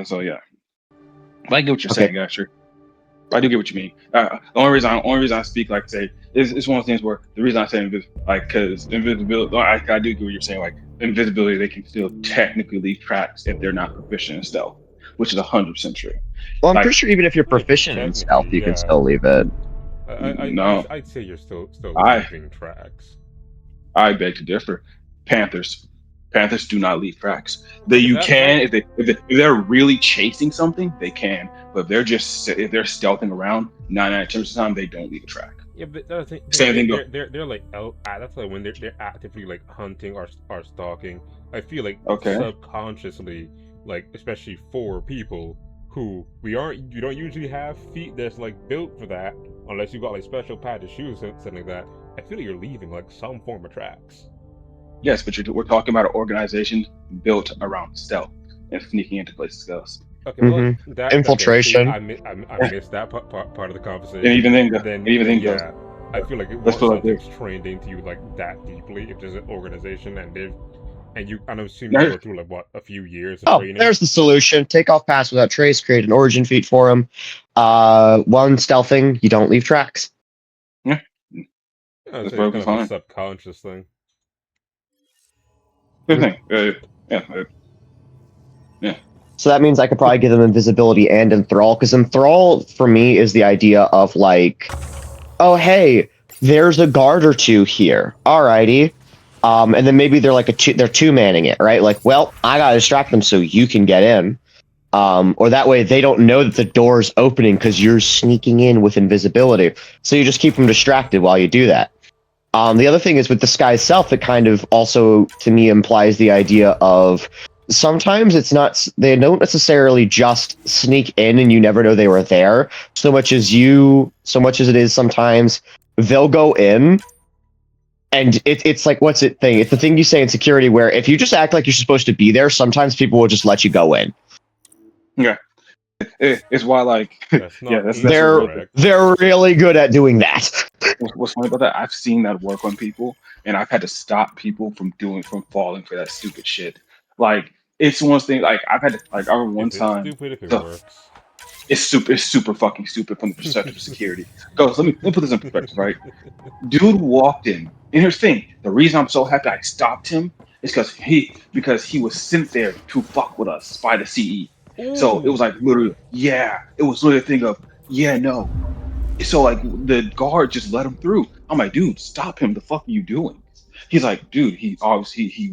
So yeah, but I get what you're saying, Asher. I do get what you mean. The only reason I speak like say it's one of the things where the reason I say because invisibility, I do get what you're saying. Like invisibility, they can still technically leave tracks if they're not proficient in stealth, which is 100% true. Well, I'm pretty sure even if you're proficient in stealth, you can still leave it. No, I'd say you're still leaving tracks. I beg to differ. Panthers do not leave tracks. If they're really chasing something, they can. But if they're stealthing around, 99% of the time they don't leave a track. Yeah, but that's the thing. Same thing. They're like that's like when they're actively like hunting or stalking. I feel like subconsciously, like especially for people who you don't usually have feet that's like built for that unless you got like special padded shoes or something like that. I feel like you're leaving like some form of tracks. Yes, but we're talking about an organization built around stealth and sneaking into places else. Okay, well, Infiltration. I missed that part of the conversation. And even then, yeah, I feel like something's trained into you like that deeply. If there's an organization I'm assuming you go through like what, a few years of training. There's the solution. Take off pass without trace. Create an origin feat for him. One stealthing. You don't leave tracks. Yeah, that's kind of a subconscious thing. Good thing. Yeah. So that means I could probably give them invisibility and enthrall, because enthrall for me is the idea of like, oh hey, there's a guard or two here. Alrighty. And then maybe they're like they're two-manning it, right? Like, well, I gotta distract them so you can get in. Or that way they don't know that the door's opening because you're sneaking in with invisibility. So you just keep them distracted while you do that. The other thing is with the sky itself, it kind of also, to me, implies the idea of sometimes they don't necessarily just sneak in and you never know they were there, so much as it is sometimes they'll go in and it's like, what's it thing? It's the thing you say in security where if you just act like you're supposed to be there, sometimes people will just let you go in. Yeah. It's why, like, they're really good at doing that. What's funny about that? I've seen that work on people, and I've had to stop people from falling for that stupid shit. Like, it's one of those things. Like, I've had to, like, I remember one time. Stupid if it works. It's super fucking stupid from the perspective of security. Let me put this in perspective, right? Dude walked in, and here's the thing: the reason I'm so happy I stopped him is because he was sent there to fuck with us by the CE. Ooh. So it was like literally, it was literally a thing of, no. So like the guard just let him through. I'm like, dude, stop him. The fuck are you doing? He's like, dude, he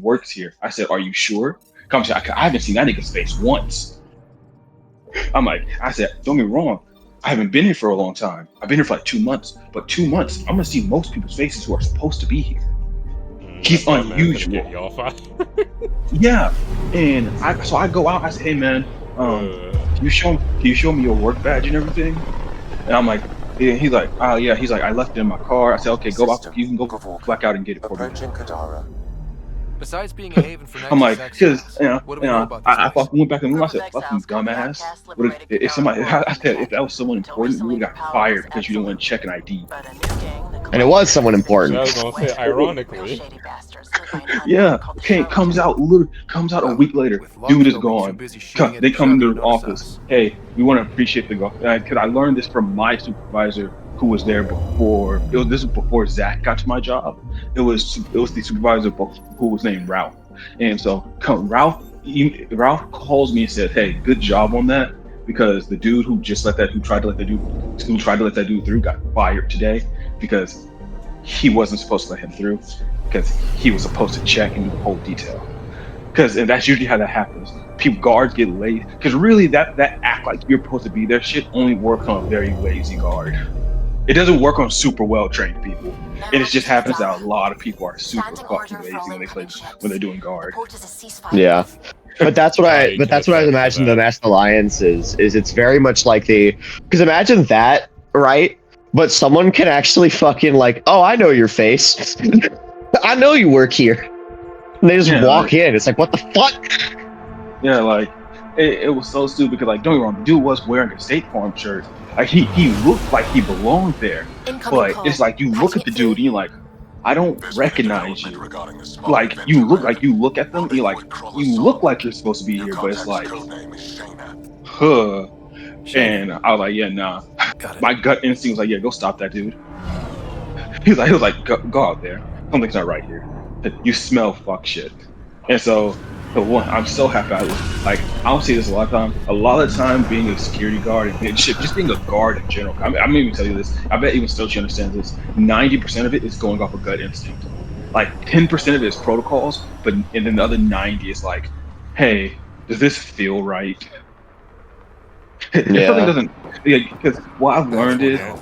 works here. I said, are you sure? Come to, I haven't seen that nigga's face once. I said, don't get me wrong. I haven't been here for a long time. I've been here for like 2 months. But 2 months, I'm gonna see most people's faces who are supposed to be here. He's unusual. Yeah. And I go out, I say, hey man, can you show me your work badge and everything? And I'm like, he's like, he's like, I left it in my car. I said, okay, go out, you can go back out and get it for me. Besides being a haven for I'm like, because I fucking went back in the room. I said, fucking dumbass. If that was someone important, we would have got fired because you didn't want to check an ID. And it was someone important. I was gonna say, ironically. Yeah. Okay. Comes out a week later. Dude is gone. They come into the office. Hey, we want to appreciate the guy. Because I learned this from my supervisor who was there before. This was before Zach got to my job. It was the supervisor who was named Ralph. And so Ralph calls me and said, "Hey, good job on that." Because the dude who tried to let that dude through got fired today because he wasn't supposed to let him through because he was supposed to check and do the whole detail. And that's usually how that happens. Guards get lazy because really that act like you're supposed to be there shit only works on a very lazy guard. It doesn't work on super well trained people. And it just happens that a lot of people are super fucking lazy when they're doing guard. Yeah. But that's what I imagine the Masked Alliance is it's very much like because imagine that, right? But someone can actually fucking like, oh, I know your face. I know you work here. And they just walk in. It's like, what the fuck? Yeah, like it was so stupid because, like, don't get me wrong, the dude was wearing a State Farm shirt. Like he looked like he belonged there. But it's like you look at the dude and you're like, I don't recognize you. Like you look at them, you're like, you look like you're supposed to be here, but it's like, huh. And I was like, yeah, nah. Got it. My gut instinct was like, yeah, go stop that dude. He was like, go out there. Something's not right here. You smell fuck shit. And so the one, I'm so happy. I don't see this a lot of time. A lot of the time, being a security guard and shit, just being a guard in general. I'm gonna even tell you this. I bet even still she understands this. 90% of it is going off a gut instinct. Like 10% of it is protocols, but and then the other 90 is like, hey, does this feel right? If something doesn't, because what I've learned is, here's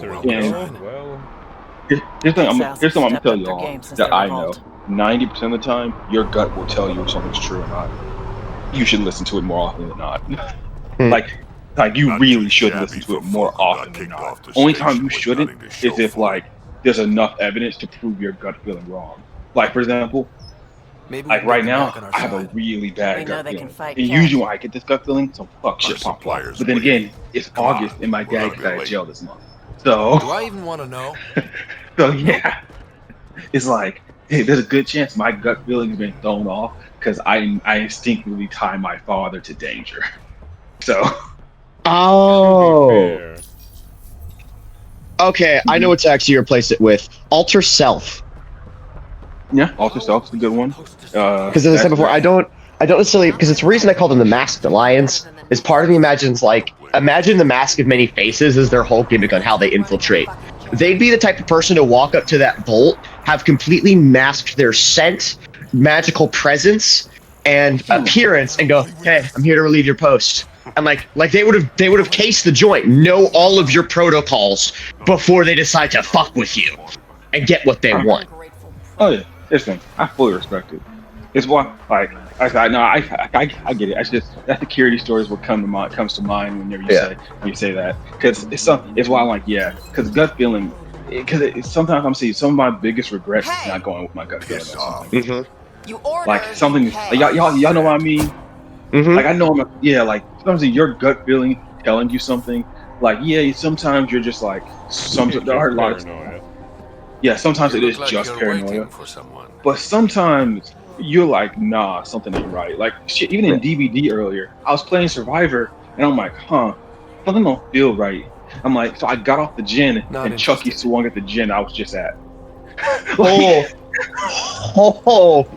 something I'm gonna tell you all that I know. 90% of the time, your gut will tell you if something's true or not. You should listen to it more often than not. like you really should listen to it more often than not. Only time you shouldn't is if like there's enough evidence to prove your gut feeling wrong. Like for example, like right now, I have a really bad gut feeling. And usually when I get this gut feeling, some fuck shit pops off. But then again, it's August and my dad got out of jail this month. So Do I even want to know? so yeah, it's like, hey, there's a good chance my gut feeling has been thrown off because I instinctively tie my father to danger. So. Oh. Okay, I know what to actually replace it with. Alter Self. Yeah, Alter Self's a good one. Because as I said before, I don't necessarily, because it's the reason I call them the Masked Alliance is part of me imagines like, imagine the Mask of Many Faces as their whole gimmick on how they infiltrate. They'd be the type of person to walk up to that vault, have completely masked their scent, magical presence, and appearance, and go, "Hey, I'm here to relieve your post." And like they would have cased the joint, know all of your protocols before they decide to fuck with you and get what they want. Oh yeah, listen, I fully respect it. It's why, like, I get it. I just that security story is what comes to mind whenever you say that, because it's why I'm like, yeah, because gut feeling, because sometimes I'm seeing some of my biggest regrets is not going with my gut feeling. Like something, like, y'all know what I mean. Like I know like sometimes your gut feeling telling you something. Like sometimes you're just like there are a lot of sometimes it is just paranoia. But sometimes you're like, nah, something ain't right. Like shit, even in DVD earlier, I was playing Survivor and I'm like, something don't feel right. I'm like, so I got off the gin and Chucky swung at the gin I was just at. Like, oh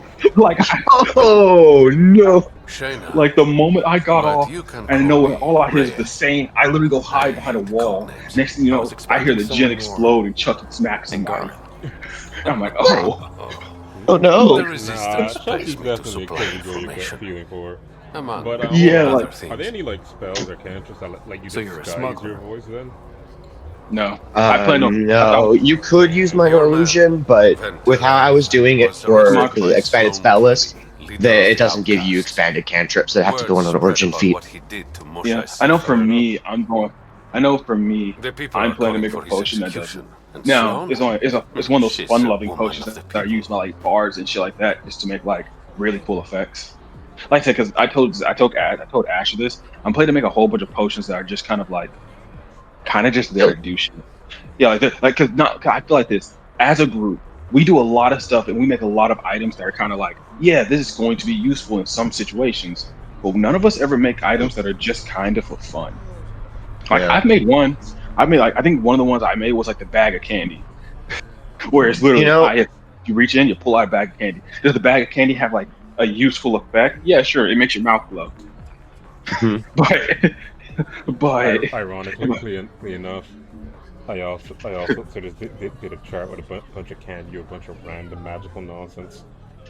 no. Shayna, like the moment I got off and know all I hear is the same, I literally go hide behind a wall. Next thing you know, I hear the gin explode and Chucky smacks somebody. I'm like, oh no. Chucky's definitely a gut feeling for. But are there any like spells or cantrips that like you disguise your voice then? No, I plan on. No, you could use minor illusion, but with how I was doing it for the expanded spell list, it doesn't give you expanded cantrips that have to go on an origin feat. Yeah, I know. For me, I'm planning to make a potion that does it. Now, it's one of those fun-loving potions that are used by like bards and shit like that, just to make like really cool effects. Like I said, because I told Asher this. I'm planning to make a whole bunch of potions that are just kind of just there to do shit. Yeah, cause I feel like this as a group, we do a lot of stuff and we make a lot of items that are kind of like, yeah, this is going to be useful in some situations, but none of us ever make items that are just kind of for fun. Like I've made one. I think one of the ones I made was like the bag of candy, where it's literally you reach in, you pull out a bag of candy. Does the bag of candy have like a useful effect? Yeah, sure, it makes your mouth glow. But ironically enough, I also sort of did a chart with a bunch of candy, a bunch of random magical nonsense.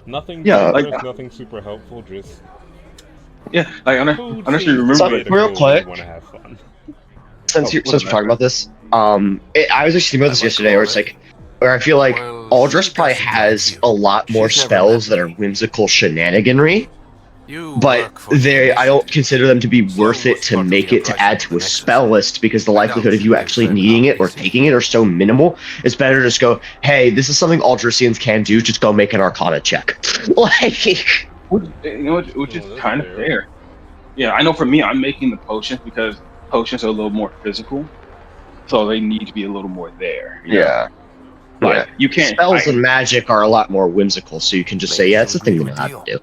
Nothing dangerous, nothing super helpful, just I'm not sure you remember. Real quick, want to have fun. Since we're talking about this, I was actually thinking about this yesterday, where I feel like Aldris probably has a lot more spells that are whimsical shenaniganry, but I don't consider them to be worth it to make it to add to a spell list, because the likelihood of you actually needing it or taking it are so minimal. It's better to just go, hey, this is something Aldricians can do, just go make an Arcana check. Which is kind of fair. Yeah, I know for me, I'm making the potions because potions are a little more physical, so they need to be a little more there. Yeah. Like you can't spells and magic are a lot more whimsical, so you can just say, yeah, it's a thing you know how to do.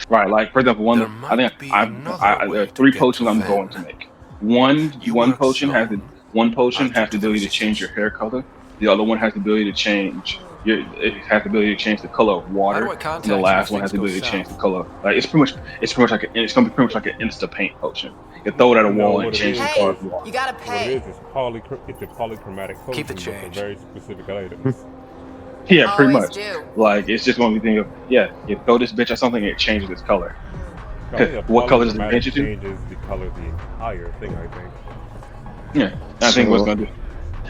Right, like for example, There might be another way there are to 3 get potions to I'm Ven. going to make. One You one work potion has the slone. ability to change your hair color. The other one has the ability to change it has the ability to change the color of How do water. I And the contact you if last one has things the go ability to change the south? color. Like it's pretty much like it's gonna be pretty much like an insta paint potion. You throw it at a No, wall and what it change the is color is of the wall. You gotta what it pay. is it's a polychromatic potion, Keep the but for change. very specific items. Yeah, pretty Always much. do. Like it's just gonna be thinking of you throw this bitch at something and it changes its color. I think a What color does it change polychromatic it to? changes the color of the entire thing, I think. Yeah, I think what's gonna do.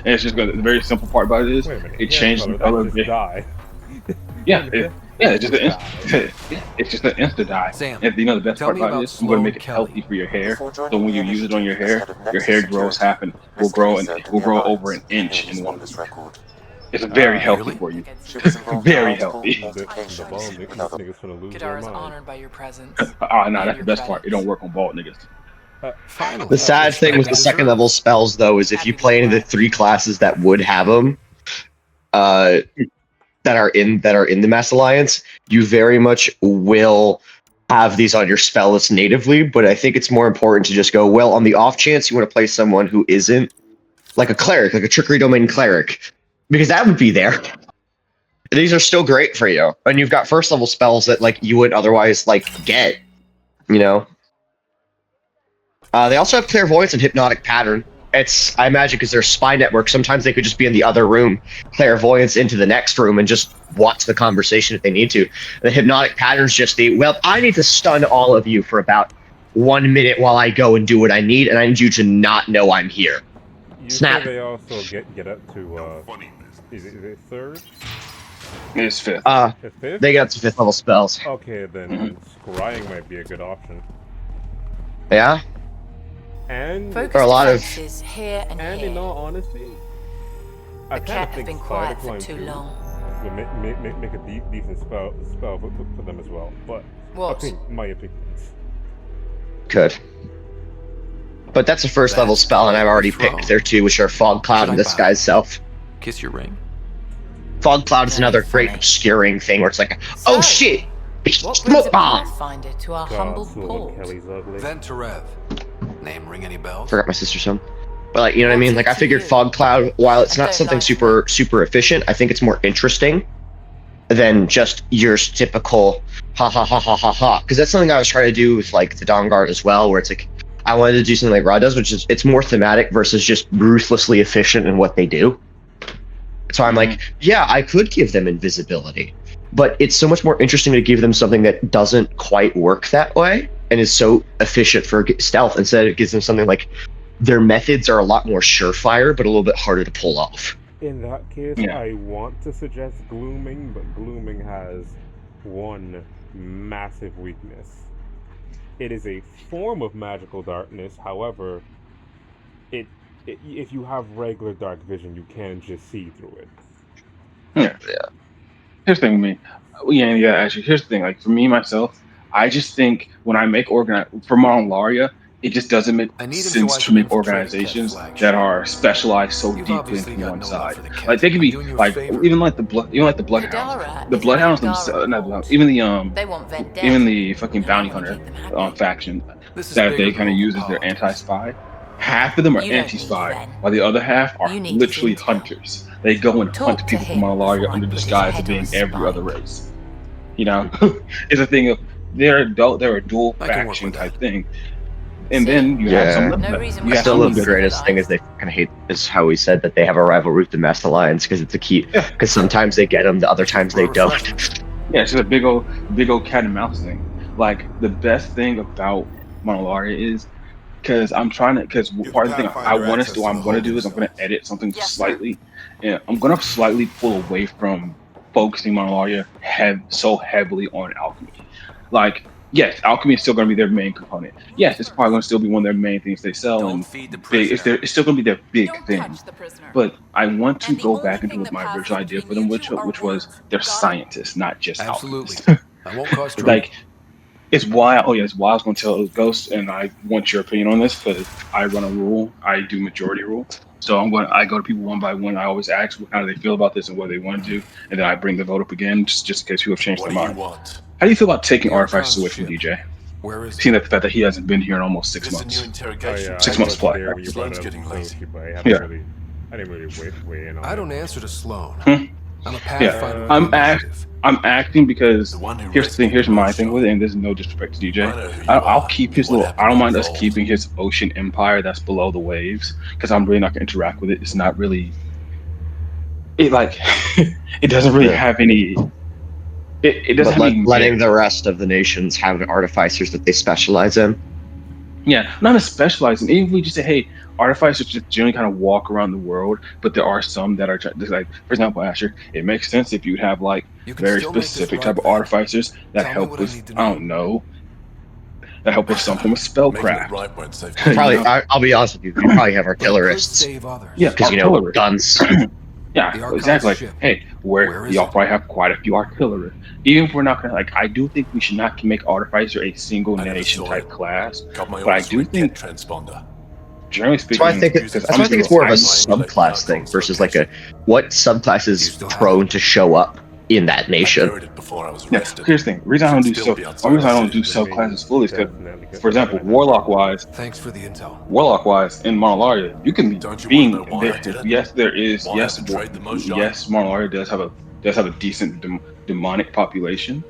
And it's just gonna. The very simple part about it is Wait a minute, it hair changes the color, color. that's just dye. Yeah, it's just That's it's just an insta dye. Sam, And you know the best tell part me about about it is I'm gonna Sloan make it Kelly. healthy for your hair. Before So joining when the you use it on your initiative as hair, head of your Nexus hair grows Security, will grow Miss and Kelly will said grow the over an Alliance inch is in on 1 this week. record. It's very healthy really? for you. She was involved Very in multiple healthy. The altercations bald with other. niggas finna lose their Kadara's mind. honored by your presence. Oh no, And that's the your best part. It don't credits. work on bald niggas. Finally. The sad thing with Respect the and second deserved. level spells, though, is if you Happy play to into the play. 3 classes that would have them, that are in the Mass Alliance, you very much will have these on your spell list natively. But I think it's more important to just go, well, on the off chance you want to play someone who isn't like a cleric, like a trickery domain cleric, because that would be there. These are still great for you, and you've got first level spells that like you would otherwise like get, you know. They also have clairvoyance and hypnotic pattern. It's, I imagine, because they're spy network. Sometimes they could just be in the other room, clairvoyance into the next room, and just watch the conversation if they need to. The hypnotic pattern's just the, well, I need to stun all of you for about 1 minute while I go and do what I need, and I need you to not know I'm here. You Snap. say they also get up to is it 3rd? It's 5th. It's 5th? They get up to 5th level spells. Okay, then scrying might be a good option. Yeah? And There are a lot of- defenses here and in here. all honesty, I The kind cat of have think been Spider quiet for Climb too 2 long. would make a decent spell for them as well. But What? my opinions. Could. But that's a first level That's spell, and I've already throw. picked their 2, which are Fog Cloud Should and I Disguise Self. Kiss your ring. Fog Cloud is Very another great funny. obscuring thing where it's like, oh So, shit! What Smoke brings a bomb! pathfinder to our God, humble Sloan port? Kelly's ugly. Ven Terev. Name ring any bells? Forgot my sister's home. But like, you know what I mean? What's Like, it I to figured you? Fog Cloud, while it's I not don't something like super efficient, I think it's more interesting than just your typical ha ha ha ha ha ha. Because that's something I was trying to do with like the Dawn Guard as well, where it's like I wanted to do something like Rod does, which is it's more thematic versus just ruthlessly efficient in what they do. So I'm like, yeah, I could give them invisibility, but it's so much more interesting to give them something that doesn't quite work that way and is so efficient for stealth. Instead, it gives them something like their methods are a lot more surefire, but a little bit harder to pull off. In that case, Yeah. I want to suggest glooming, but glooming has one massive weakness. It is a form of magical darkness. However, if you have regular dark vision, you can just see through it. Yeah. Here's the thing with me. Yeah, actually, here's the thing. Like, for me, myself, I just think when I make for Monolaria, it just doesn't make I need him so sense I to can make infiltrate organizations that flagship. that are specialized so You've deeply obviously into got one no love side. for the cat. Like, they could I'm be doing you a like, favor. even like the Bloodhounds. Kadara The is Bloodhounds the themselves, Kadara not cult. even They want vendetta. even the fucking and I bounty wanna hunter keep them happy. faction This is that bigger they than kind of local use as their politics. anti-spy. Half of them are You don't anti-spy, need Ven. while the other half are You need literally intel. hunters. They go and Talk hunt to people from him Monolaria before I under put his disguise head of being on a every spike. other race. You know, it's a thing of they're a dual I can work faction with type that. thing, and See? then you have some Yeah. left. No reason You why have Still, some don't the good. greatest thing is they fucking hate is how he said that they have a rivalry with the Master Alliance because it's a key. Yeah. Because sometimes they get them, the other times they don't. Yeah, it's just a big old cat and mouse thing. Like the best thing about Monolaria is because part of the thing I want to do, I'm going to do is I'm going to edit something Yes, sir. slightly, and I'm going to slightly pull away from focusing Monolaria so heavily on alchemy. Like, yes, alchemy is still going to be their main component. Yes, it's probably going to still be one of their main things they sell, Don't and feed the big. prisoner. It's still going to be their big Don't thing. touch the prisoner. But I want to And the go only back into thing what that my passes original idea for between them, you which two are was words. they're Got it? scientists, not just Absolutely. alchemists. I won't cause trouble. Like, It's why. Oh yeah, it's why I was going to tell Ghost, and I want your opinion on this because I run a rule. I do majority rule. So I go to people one by one. I always ask how do they feel about this and what they want to do, and then I bring the vote up again just in case people have changed What their do you mind. want? How do you feel about taking The artificers Archon's away from ship. DJ? Where is Seeing it? the fact that he hasn't been here in almost 6 Is this a new months. interrogation? 6 I months wasn't flat. there when you brought Sloan's it up, getting lazy. Sophie, but I didn't really weigh in on I it. don't answer to Sloan. Hmm? I'm a pathfinder with I'm the initiative. I'm acting because The one who here's the thing. Here's rescued my Mojo. thing with it, and there's no disrespect to DJ. I know who you I'll are keep and his what little. I happened don't on mind us Vault. keeping his ocean empire that's below the waves because I'm really not gonna interact with it. It's not really. It like it doesn't really have any. It doesn't But have any. letting the rest of the nations have artificers that they specialize in. Yeah, not as specializing. Even if we just say, hey, artificers just generally kind of walk around the world, but there are some that are like, for example, Asher. It makes sense if you have like You can very still make this specific right, type of Van. artificers that Tell me help what I with need to I don't know that help with some form of Making it spellcraft. right won't save You Probably, know? I'll be honest with you. You probably have but it could artillerists save others. Yeah, because artillery. guns. Yeah, The Archon's exactly. Like, ship. hey, Where is y'all it? probably have quite a few artillery. Even if we're not gonna like, I do think we should not make artificer a single I never nation saw type it. class. Got my But I orders do from a think, Ket transponder. generally That's why I speaking, think because that's why I think it's more of a subclass thing Archon's versus like a location. what subclass You is still have prone it? to show up in that I nation. buried it before I was yeah. arrested. Here's the thing: reason I Should don't do still so, be one outside reason I the don't do city. subclasses fully is because, Definitely for example, warlock wise, Thanks for the intel. in Monolaria, you can be Don't you being want to know why there. I did it? Yes, there is. Why I betrayed the Mojang? Yes, Monolaria does have a decent demonic population,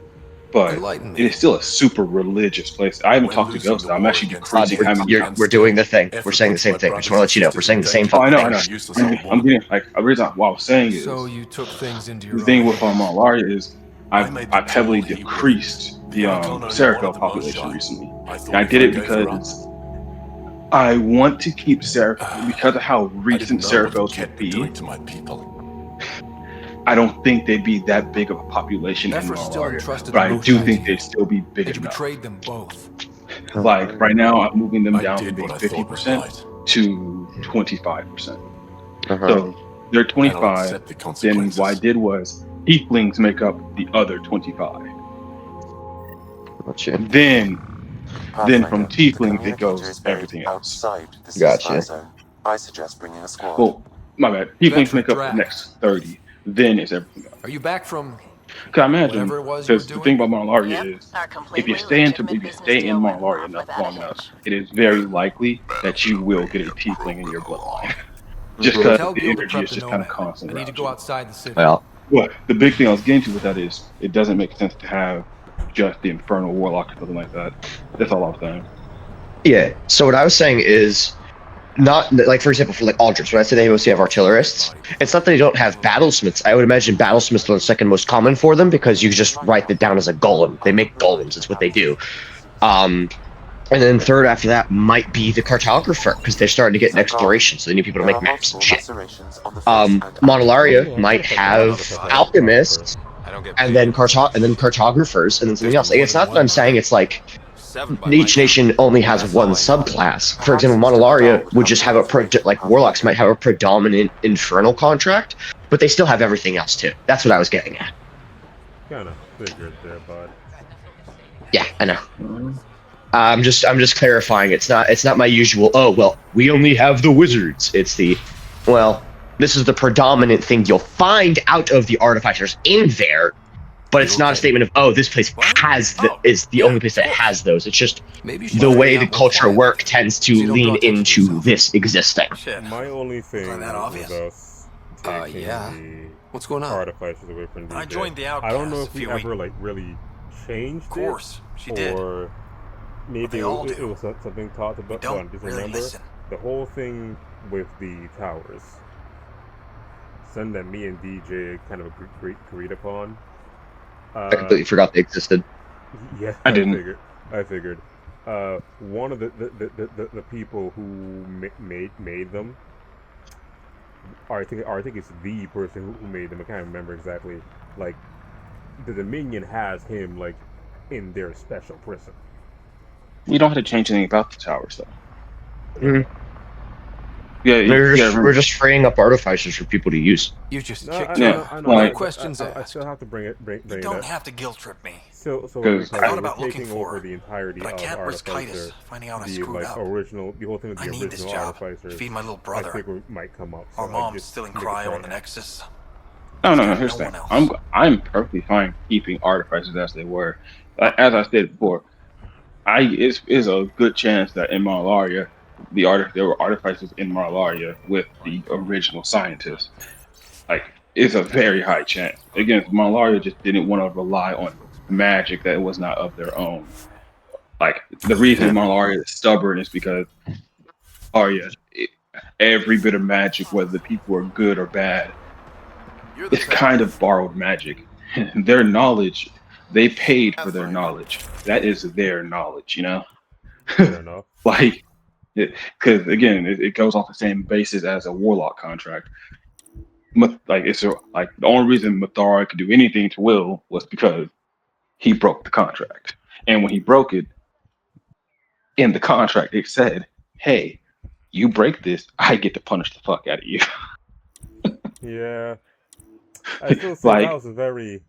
but Enlighten it me. is still a super religious place. I haven't When talked to losing Ghost. the I'm war actually against decreasing the how many. Empire We're doing the thing. Effort We're saying the puts same my thing. I just brothers want to let you know and we're sisters saying in the same danger. Oh, I fucking know, I thing. know. Useless old I'm woman. getting like a reason. What I was saying is So you took things into your the own thing with hands. Monolaria is I made the I've heavily tool he decreased wanted. the The Archon only Seraph wanted the population Mojang. recently. I And thought I if did I it gave her up, because I want to keep Seraph because of how I didn't recent know what the Seraphos Ket would were doing be. to my people. I don't think they'd be that big of a population in Effort still Monolaria, entrusted but the I do Mojang think to they'd you. still be big And you enough. betrayed them both. Like right now, I'm moving them I down from did being what I thought was 50% right. to 25%. Uh-huh. So they're And I'll 25. accept the Then consequences. what I did was Tieflings make up the other 25. Gotcha. Then from Pathfinder, the Tieflings it communicator goes is buried everything else. outside the Gotcha. ceasefire zone. I suggest bringing a squad. Well, my bad. Tieflings Veteran make up the Drac. next 30. Then it's everything else. Are you back from Cause I imagine, whatever it was you were because the thing doing? about Monolaria Yep, is, our if completely you stay legitimate business deal in went Monolaria off enough without a long enough, hitch. it is very likely that you will get a Tiefling in your bloodline. Just because Tell the Gil to energy prep is the just kind of Nomad. constant I need to around go you. outside the city. Well, But the big thing I was getting to with that is it doesn't make sense to have just the Infernal Warlock or something like that. That's all I was saying. yeah. So what I was saying is not like, for example, for like Aldrich, when I say they mostly have artillerists, it's not that they don't have battlesmiths. I would imagine battlesmiths are the second most common for them because you just write it down as a golem. They make golems. It's what they do. And then third after that might be the cartographer because they're starting to get an exploration, so they need people to There make are maps and multiple shit. lacerations on the face and Monolaria Yeah, might have alchemists I don't get and paid. then cartographers and then something else. It's not that I'm saying it's like 7 by my each nation only has That's one all I know. subclass. For example, Monolaria would just have like warlocks might have a predominant infernal contract, but they still have everything else too. That's what I was getting at. Kind of figured there, bud. Yeah, I know. I'm just clarifying. It's not my usual. Oh well, we only have the wizards. It's the, well, this is the predominant thing you'll find out of the artificers in there, but it's not a statement of, oh, this place is the only place that has those. It's just Maybe you should the hang way out the more culture quietly, work tends so you to don't lean draw attention to into yourself. this existing. Shit. My only thing Wasn't that obvious? with us taking Yeah. the What's going on? artificers away from DJ, I joined the I don't know Outcasts if a we few ever like really changed Of course, she it, did. or maybe they it, all it do. was something talked about. Don't Hold on, just really remember listen. the whole thing with the towers. Something that me and DJ kind of agreed upon. I completely forgot they existed. Yeah, I didn't. I figured. One of the people who made them, or I think it's the person who made them. I can't remember exactly. Like, the Dominion has him like in their special prison. You don't have to change anything about the towers, though. We're just freeing up artificers for people to use. You just No, kicked I her know, out. I know. No but questions I asked. still have to bring You it don't up. have to guilt trip me. So Because because thought we're about looking taking for over her, the entirety but I of can't risk Artificer, Titus finding out I the screwed up. the whole thing with I the need this original job to Artificers. feed my little I brother. figured might come up. Our So mom's just still in make it cryo fair on the now. Nexus. no. She's got Here's the no thing. one else. I'm perfectly fine keeping artificers as they were. As I said before, is a good chance that in Malaria, there were artificers in Malaria with the original scientists. Like, it's a very high chance. Again, Malaria just didn't want to rely on magic that was not of their own. Like, the reason Malaria is stubborn is because Malaria, every bit of magic, whether the people are good or bad, You're the it's kind of borrowed magic. Their knowledge, they paid for their Pathfinder. knowledge. That is their knowledge, you know? Fair enough. Like, because again, it goes off the same basis as a warlock contract. Like the only reason Mathara could do anything to Will was because he broke the contract, and when he broke it in the contract, it said, "Hey, you break this, I get to punish the fuck out of you." Yeah, I still say that Like, was a very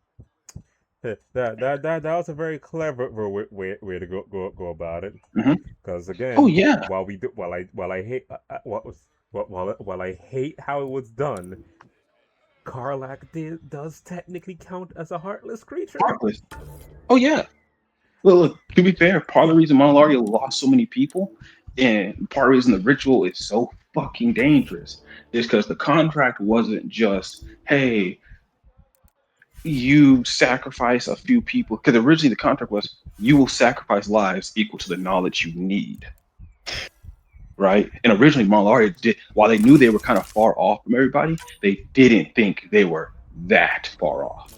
that was a very clever way to go about it. mhm. Because Oh again, yeah, while I hate while I hate how it was done, Karlach does technically count as a heartless creature. heartless. Oh yeah. Look, to be fair, part of the reason Malaria lost so many people, and part of the reason the ritual is so fucking dangerous, is because the contract wasn't just, hey, you sacrifice a few people. Because originally the contract was, you will sacrifice lives equal to the knowledge you need, right? And originally Malaria did, while they knew they were kind of far off from everybody, they didn't think they were that far off.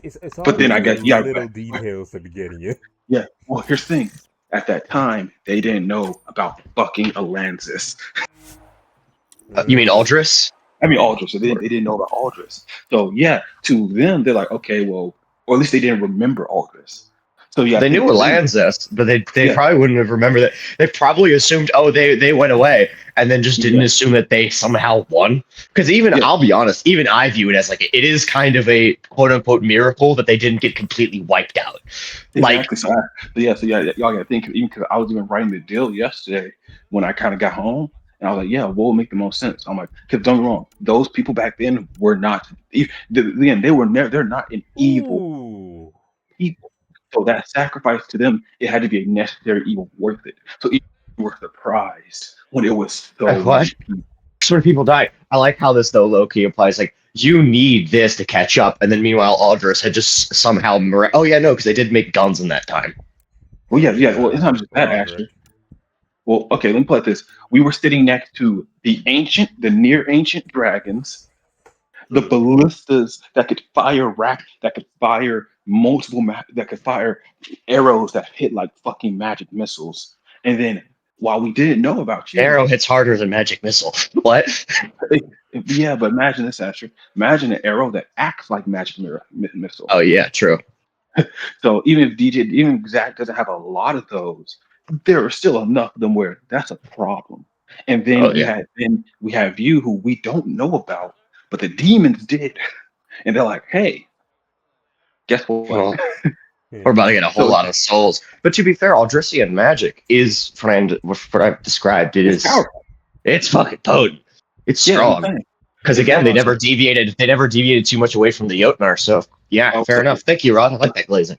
It's But then always I the guess, yeah, little details that be getting you. yeah. Well, here's the thing. At that time, they didn't know about fucking Atlantis. You mean Mm. Aldris? I mean, Aldris. So they didn't know about Aldris. So yeah, to them, they're like, okay, well, or at least they didn't remember Aldris. So yeah, I They think knew to them, Atlantis, but they yeah, probably wouldn't have remembered that. They probably assumed, oh, they went away, and then just didn't yeah, assume that they somehow won. Because even, yeah, I'll be honest, even I view it as like, it is kind of a quote unquote miracle that they didn't get completely wiped out. Like, exactly. So yeah, y'all got to think. Even because I was even writing the deal yesterday when I kind of got home, and I was like, yeah, what will make the most sense? I'm like, because don't get me wrong, those people back then were not. Again, they were never. They're not an evil Ooh. people. So that sacrifice to them, it had to be a necessary evil worth it. So even were surprised when it was so what? many people. So many people die. I like how this though low-key applies. Like, you need this to catch up, and then meanwhile Aldris had just somehow oh yeah, no, because they did make guns in that time. Well, yeah. Well, it's not just that Roderick. actually. Well, okay, let me put this. We were sitting next to the near ancient dragons, the ballistas that could fire that could fire that could fire arrows that hit like fucking magic missiles. And then while we didn't know about you, Arrow hits harder than magic missile. What? yeah, but imagine this, Asher. Imagine an arrow that acts like missile. Oh yeah, true. So even if Zach doesn't have a lot of those, there are still enough of them where that's a problem. And Oh yeah. then we have you who we don't know about, but the demons did, and they're like, hey, guess what? Well, we're about to get a whole So lot of souls. But to be fair, Aldrician magic is, what I've described, it's powerful. it's fucking potent. It's Yeah, I'm strong. saying. Because again, they Exactly. never deviated too much away from the Jotnar. So yeah, Oh, fair enough. Thank you, Rod. I like that glazing.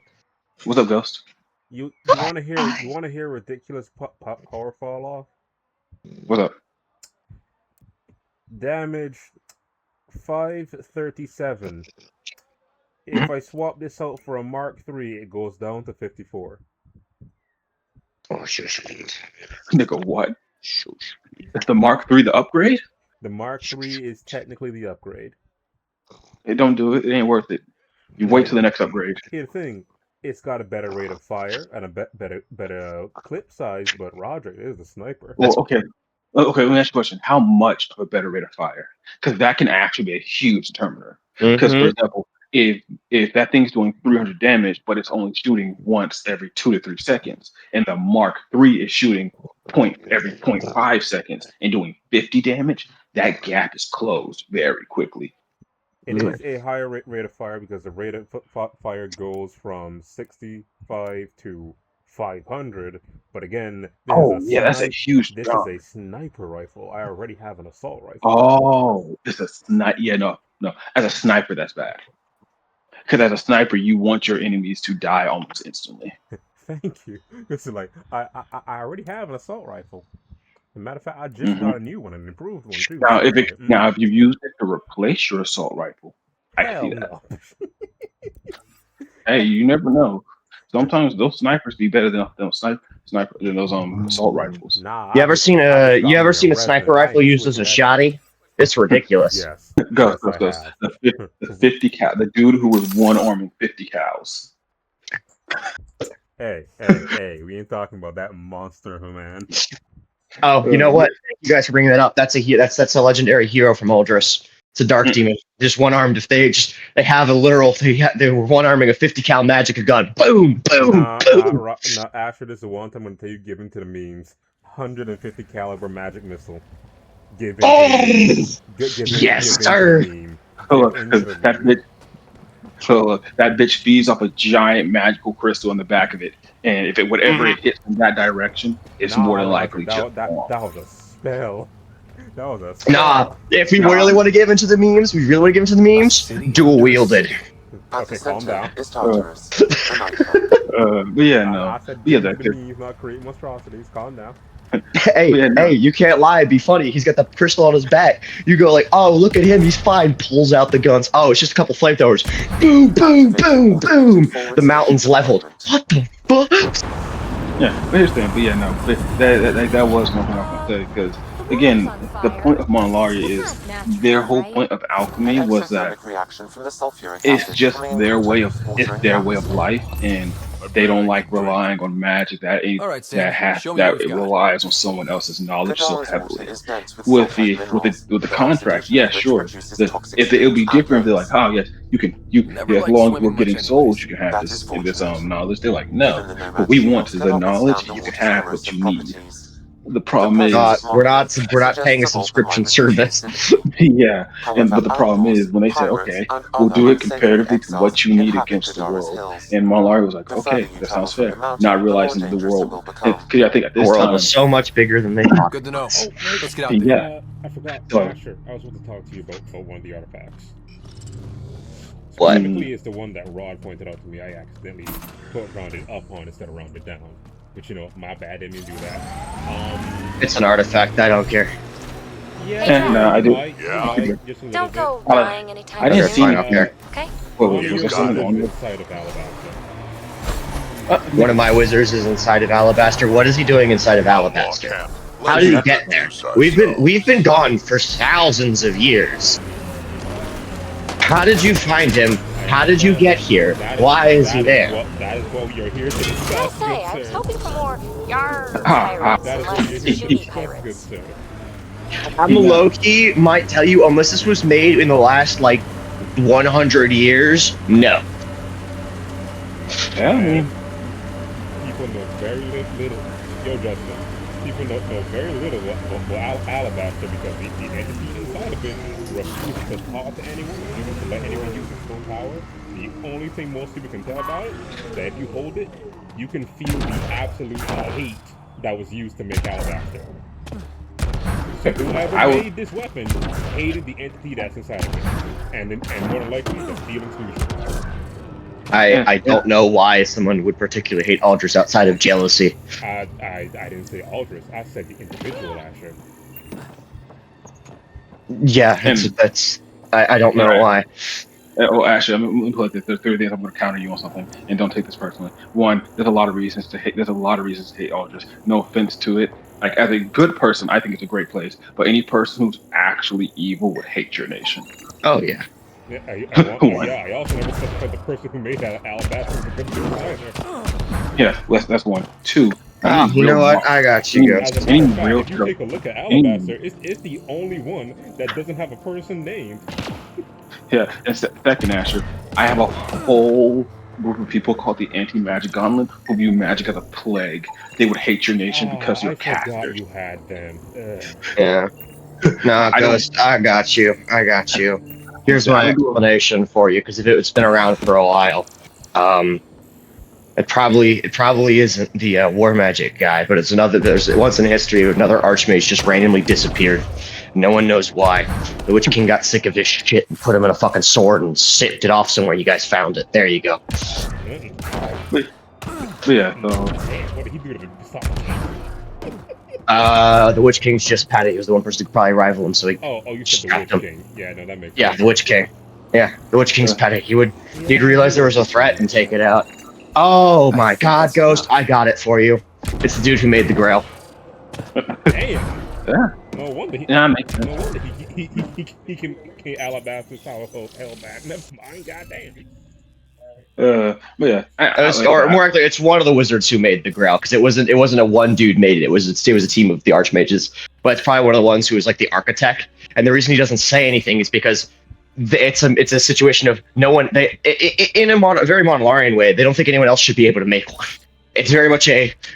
What's up, Ghost? You want to hear ridiculous power fall off? What's up? Damage 537. If I swap this out for a Mark III, it goes down to 54. Oh shit. Nigga, what? Is the Mark III the upgrade? The Mark III is technically the upgrade. It don't do it. It ain't worth it. You wait till the next upgrade. Here's the thing. It's got a better rate of fire and a better clip size, but Roderick is a sniper. Well, okay. Okay, let me ask you a question. How much of a better rate of fire? Because that can actually be a huge determiner. Because, for example, if that thing's doing 300 damage, but it's only shooting once every 2 to 3 seconds, and the Mark III is shooting every 0.5 seconds and doing 50 damage, that gap is closed very quickly. It is a higher rate of fire because the rate of fire goes from 65 to 500. But again, That's a huge this jump. is a sniper rifle. I already have an assault rifle. Oh, it's a sniper. Yeah, no. As a sniper, that's bad. Because as a sniper, you want your enemies to die almost instantly. Thank you. This is like I already have an assault rifle. As a matter of fact, I just got a new one, an improved one too. Now, if you use it to replace your assault rifle, I can see that. No. Hey, you never know. Sometimes those snipers be better than those assault rifles. Nah. You ever seen a sniper rifle used as a shotty? It's ridiculous. Yes. Go. The 50 cow. The dude who was one arming 50 cows. Hey, we ain't talking about that monster, man. Oh, you know what? Thank you guys for bringing that up. That's a legendary hero from Aldris. It's a dark demon. Just one armed. If they have a literal, they were one arming a 50 cal magic gun. Boom, boom, boom. After this, one time I'm gonna tell you, give into the memes. 150 caliber magic missile. Yes, sir. That bitch feeds off a giant magical crystal in the back of it, and if whatever it hits in that direction, it's more than likely that was a spell. That was a spell. Nah, if we really want to give into the memes, dual wielded. Okay, calm down. But yeah, no. I said memes, not create monstrosities. Calm down. Hey, you can't lie. It'd be funny. He's got the crystal on his back. You go like, oh, look at him. He's fine. Pulls out the guns. Oh, it's just a couple flamethrowers. Boom, boom, boom, boom. The mountain's leveled. What the fuck? Yeah, but here's the thing. But yeah, no. But that was one thing I was going to say. Because, again, the point of Monolaria is their whole point of alchemy was that it's just their way of life, and they don't like relying on magic that relies on someone else's knowledge so heavily. With the contract, yeah, sure. It'll be different if they're like, oh yes, you as long as we're getting souls, you can have this knowledge. They're like, no, what we want is the knowledge, and you can have what you need. The problem is we're not paying a subscription service. Yeah, but the problem is when they say, okay, we'll do it comparatively to what you need against the world, and Monolaria was like, okay, that sounds fair. Not realizing the world, because I think at this the world time was so much bigger than they thought. Good to know. Let's get out there. Yeah, I forgot. Sure, I was going to talk to you about one of the artifacts. What? Specifically, it's the one that Rod pointed out to me. I accidentally put rounded up on instead of rounded down. Which, my bad, didn't mean to do that. It's an artifact, I don't care. Yeah, no, I do. Don't go lying anytime I didn't see up there. Okay? Was there something on there? Inside of Alabaster. One of my wizards is inside of Alabaster. What is he doing inside of Alabaster? How did he get there? We've been gone for thousands of years. How did you find him? How did you get here? Why is he there? That is what we are here to discuss. I was hoping for more yar That pirates is what and we are less here to shooty discuss, good pirates. sir. I'm low-key might tell you, unless this was made in the last, 100 years, no. Yeah, I mean, People know very little. Yo, Justin. People know very little about Alabaster because the entity inside of it refuses to talk to anyone, even to let anyone use its own power. The only thing most people can tell about it is that if you hold it, you can feel the absolute hate that was used to make Alabaster. So whoever made this weapon hated the entity that's inside of it, and more than likely the feelings mutual. I don't know why someone would particularly hate Aldris outside of jealousy. I didn't say Aldris. I said the individual Asher. Yeah, I don't know why. Oh, actually, I'm going to put the third thing. I'm going to counter you on something, and don't take this personally. One, there's a lot of reasons to hate. There's a lot of reasons to hate Aldris. No offense to it. Like, as a good person, I think it's a great place. But any person who's actually evil would hate your nation. Oh yeah. Yeah, I also never said the person who made that Alabaster was a good designer. Yeah, that's one. Two. You know what? I got you guys. As a matter of fact, if you take a look at Alabaster, it's the only one that doesn't have a person named. Yeah, and second, Asher, I have a whole group of people called the Anti-Magic Gauntlet who view magic as a plague. They would hate your nation because Oh, you're I forgot casters. you had them. Yeah. Nah, I don't. Ghost, I got you. I got you. Here's I my don't do explanation for you, because if it's been around for a while, it probably isn't the war magic guy, but it's another. There's once in history another archmage just randomly disappeared. No one knows why. The Witch King got sick of this shit and put him in a fucking sword and sipped it off somewhere. You guys found it. There you go. But yeah, so What did he do to stop? The Witch King's just Patty. He was the one person who could probably rival him, so he Oh, you said the strapped Witch him. King. Yeah, no, that makes Yeah, sense. the Witch King. Yeah, the Witch King's Patty. He'd realize there was a threat and take it out. Oh my God, Ghost! I got it for you. It's the dude who made the Grail. Damn. yeah, No wonder he. yeah, makes No sense. wonder he can Alabama power hell back. Never mind. Goddamn. But yeah, Or more likely, it's one of the wizards who made the Grail, because it wasn't a one dude made it. It was a team of the archmages. But it's probably one of the ones who was like the architect. And the reason he doesn't say anything is because it's a situation of no one. In a very Monolarian way, they don't think anyone else should be able to make one. It's very much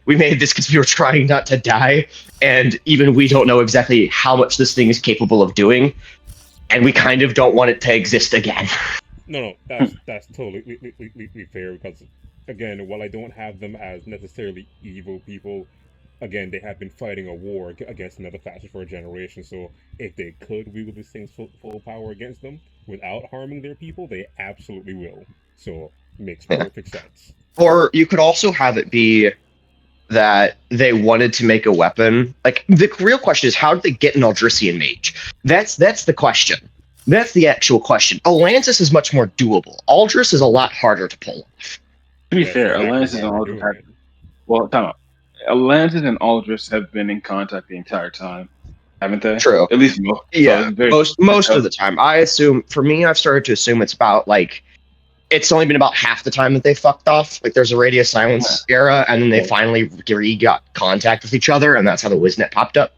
we made this because we were trying not to die, and even we don't know exactly how much this thing is capable of doing, and we kind of don't want it to exist again. No, that's totally fair, because again, while I don't have them as necessarily evil people, again, they have been fighting a war against another faction for a generation. So if they could wield this thing's full power against them without harming their people, they absolutely will. So makes perfect sense. Or you could also have it be that they wanted to make a weapon. Like, the real question is, how did they get an Aldrician mage? That's the question. That's the actual question. Atlantis is much more doable. Aldris is a lot harder to pull off. To be fair, Atlantis and Aldris time out. Atlantis and Aldris have been in contact the entire time, haven't they? True. At least most. Yeah, most of the time. I assume, for me, I've started to assume it's about it's only been about half the time that they fucked off. Like, there's a Radio Silence era, and then they finally got contact with each other, and that's how the Wiznet popped up.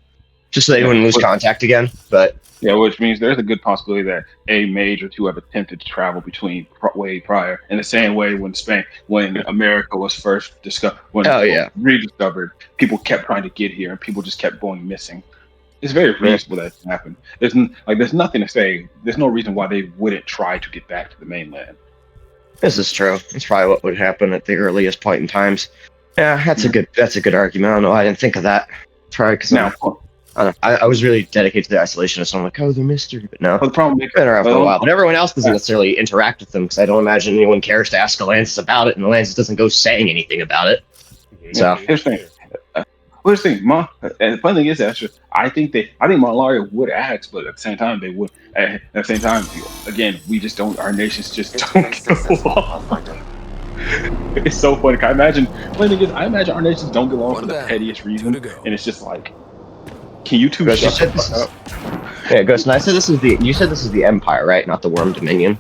Just so they wouldn't lose contact again. But yeah, which means there's a good possibility that a mage or two have attempted to travel between way prior. In the same way when America was first discovered, rediscovered, people kept trying to get here, and people just kept going missing. It's very reasonable that it happened. There's nothing to say. There's no reason why they wouldn't try to get back to the mainland. This is true. It's probably what would happen at the earliest point in times. Yeah, that's a good argument. I don't know. I didn't think of that. Probably because I was really dedicated to the isolationists. So I'm like, they're mystery. But no, the problem is, been around for a while. But everyone else doesn't necessarily interact with them, because I don't imagine anyone cares to ask Atlantis about it, and Atlantis doesn't go saying anything about it. So here's the thing. Here's the thing, and the funny thing is, Asher, I think Monolaria would ask, but at the same time, they would. At the same time, again, we just don't. Our nations just don't get along. It's so funny. I imagine our nations don't get along for the pettiest reason, and it's just like, can you two shut the fuck up? Yeah, Ghost. And I said you said this is the Empire, right? Not the Worm Dominion.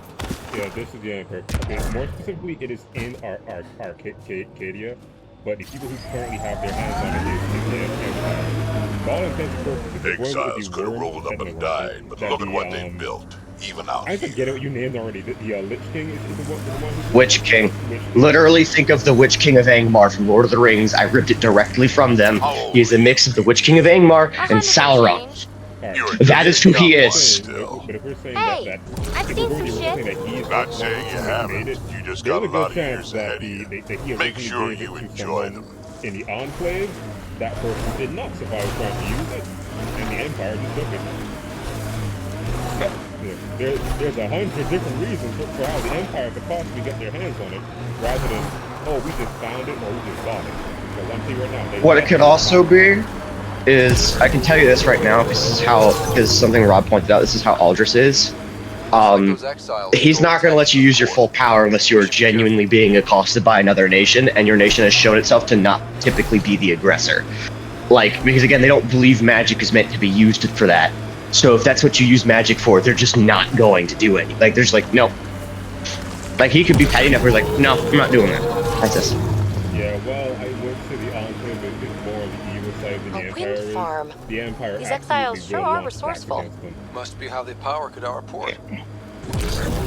Yeah, this is the Empire. Okay, more specifically, it is in Arcadia. But the people who currently have their hands on it is the Empire. For all intents and purposes, exiles could have rolled up and died, but look at what they built. Even out I forget what you named already. The Lich King is the one Witch King. Literally think of the Witch King of Angmar from Lord of the Rings. I ripped it directly from them. He's a mix of the Witch King of Angmar and Sauron. That is who he is. But if we're saying hey, I've seen some shit. Not saying you haven't. You just got a lot of years ahead of you. Make sure you enjoy them. In the Enclave, that person did not survive trying to use it, and the Empire just took it. There's 100 different reasons for how the Empire could possibly get their hands on it, rather than, we just found it or we just bought it. Because I'm telling you right now, what it could also be is, I can tell you this right now, because something Rob pointed out, this is how Aldris is. He's not going to let you use your full power unless you are genuinely being accosted by another nation, and your nation has shown itself to not typically be the aggressor. Because again, they don't believe magic is meant to be used for that. So if that's what you use magic for, they're just not going to do it. There's no. He could be petty enough where he's like, no, I'm not doing that. That's this. Yeah, well, I would say the Enclave is more on the evil side than the Empire is. The Empire. These exiles sure are resourceful. Must be how they power Kadara Port.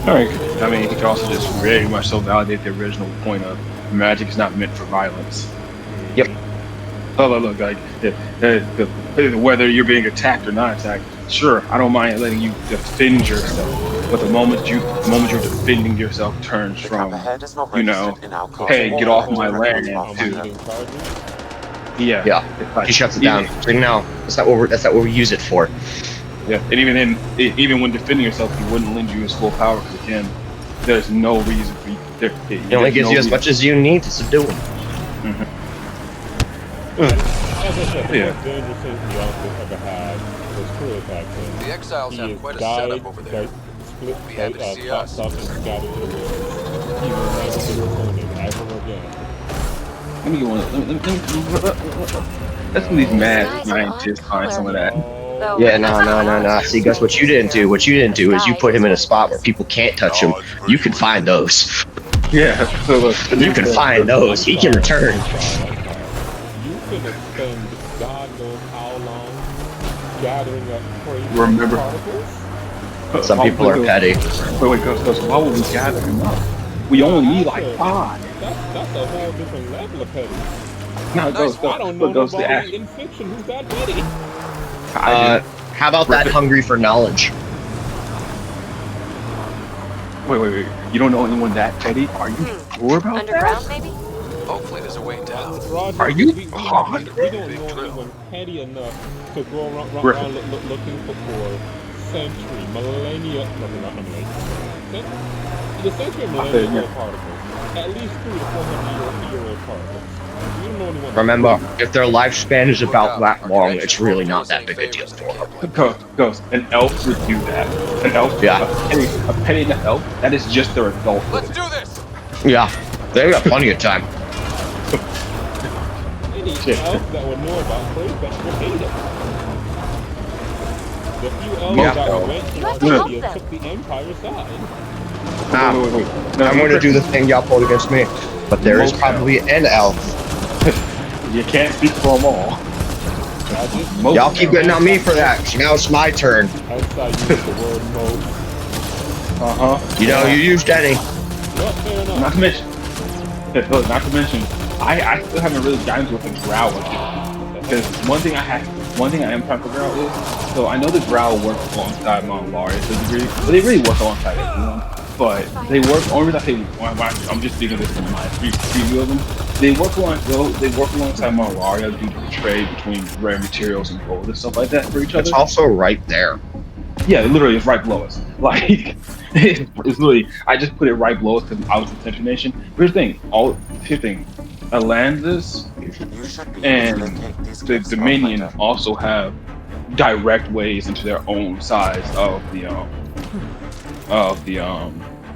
All right. I mean, he could also just very much so validate the original point of magic is not meant for violence. Yep. Oh, look, like whether you're being attacked or not attacked, sure, I don't mind letting you defend yourself, but the moment you're defending yourself turns from, you know, hey, get off my land to, yeah, like, he shuts it down. So no, that's not what we use it for. Yeah, and even then, even when defending yourself, he wouldn't lend you his full power because again, there's no reason for you. It only gives you as much as you need to subdue him. As I said, the most dangerous thing the Office ever had was clear back then. The exiles He have has quite a died, setup over there. split, Be happy to see us. tossed up and scattered to the wind. He will never be returning ever again. Let me get one. Let's these mad scientists find some of that. Yeah, no. See, Gus, what you didn't do is you put him in a spot where people can't touch him. You can find those. Yeah, so look, you can find those. He can return. You can spend God knows how long gathering up crazy particles. Some people are petty. Wait, Gus, why would we gather him up? We only need like 5. That's a whole different level of petty. No, I don't know nobody in fiction who's that petty. How about that hungry for knowledge? Wait. You don't know anyone that petty? Are you sure about Underground, that? maybe? Hopefully there's a way down. Roger, Are you we don't hungry? know anyone petty enough to go around looking for century, millennia, not millennia. The century and millennia particles. At least 300 to 400-year-old particles. We don't know anyone. Remember, if their lifespan is about that long, it's really not that big a deal for them. Ghost, an elf would do that. An elf, yeah. A petty and an elf, that is just their adult. Let's do this! Yeah, they've got plenty of time. Any elf that would know about Crayfetch would hate it. The few elves that went to Arcadia took the Empire side. Wait. No, I'm going to do the thing y'all pulled against me, but there is probably an elf. You can't speak for them all. Y'all keep getting on me for that. Now it's my turn. Outside use the word most. You know, you used any. Well, fair enough. Not to mention, I still haven't really gotten into what the drow would do. Because one thing I am trying to figure out is, so I know the drow work alongside Mount Laria to a degree, but they really work alongside everyone. But they work. Only reason I say I'm just thinking this from my preview of them. They work alongside Mount Laria due to the trade between rare materials and gold and stuff like that for each other. It's also right there. Yeah, literally, it's right below us. Like, it's literally, I just put it right below us because I was the Century Nation. Here's the thing, Atlantis and the Dominion also have direct ways into their own sides of the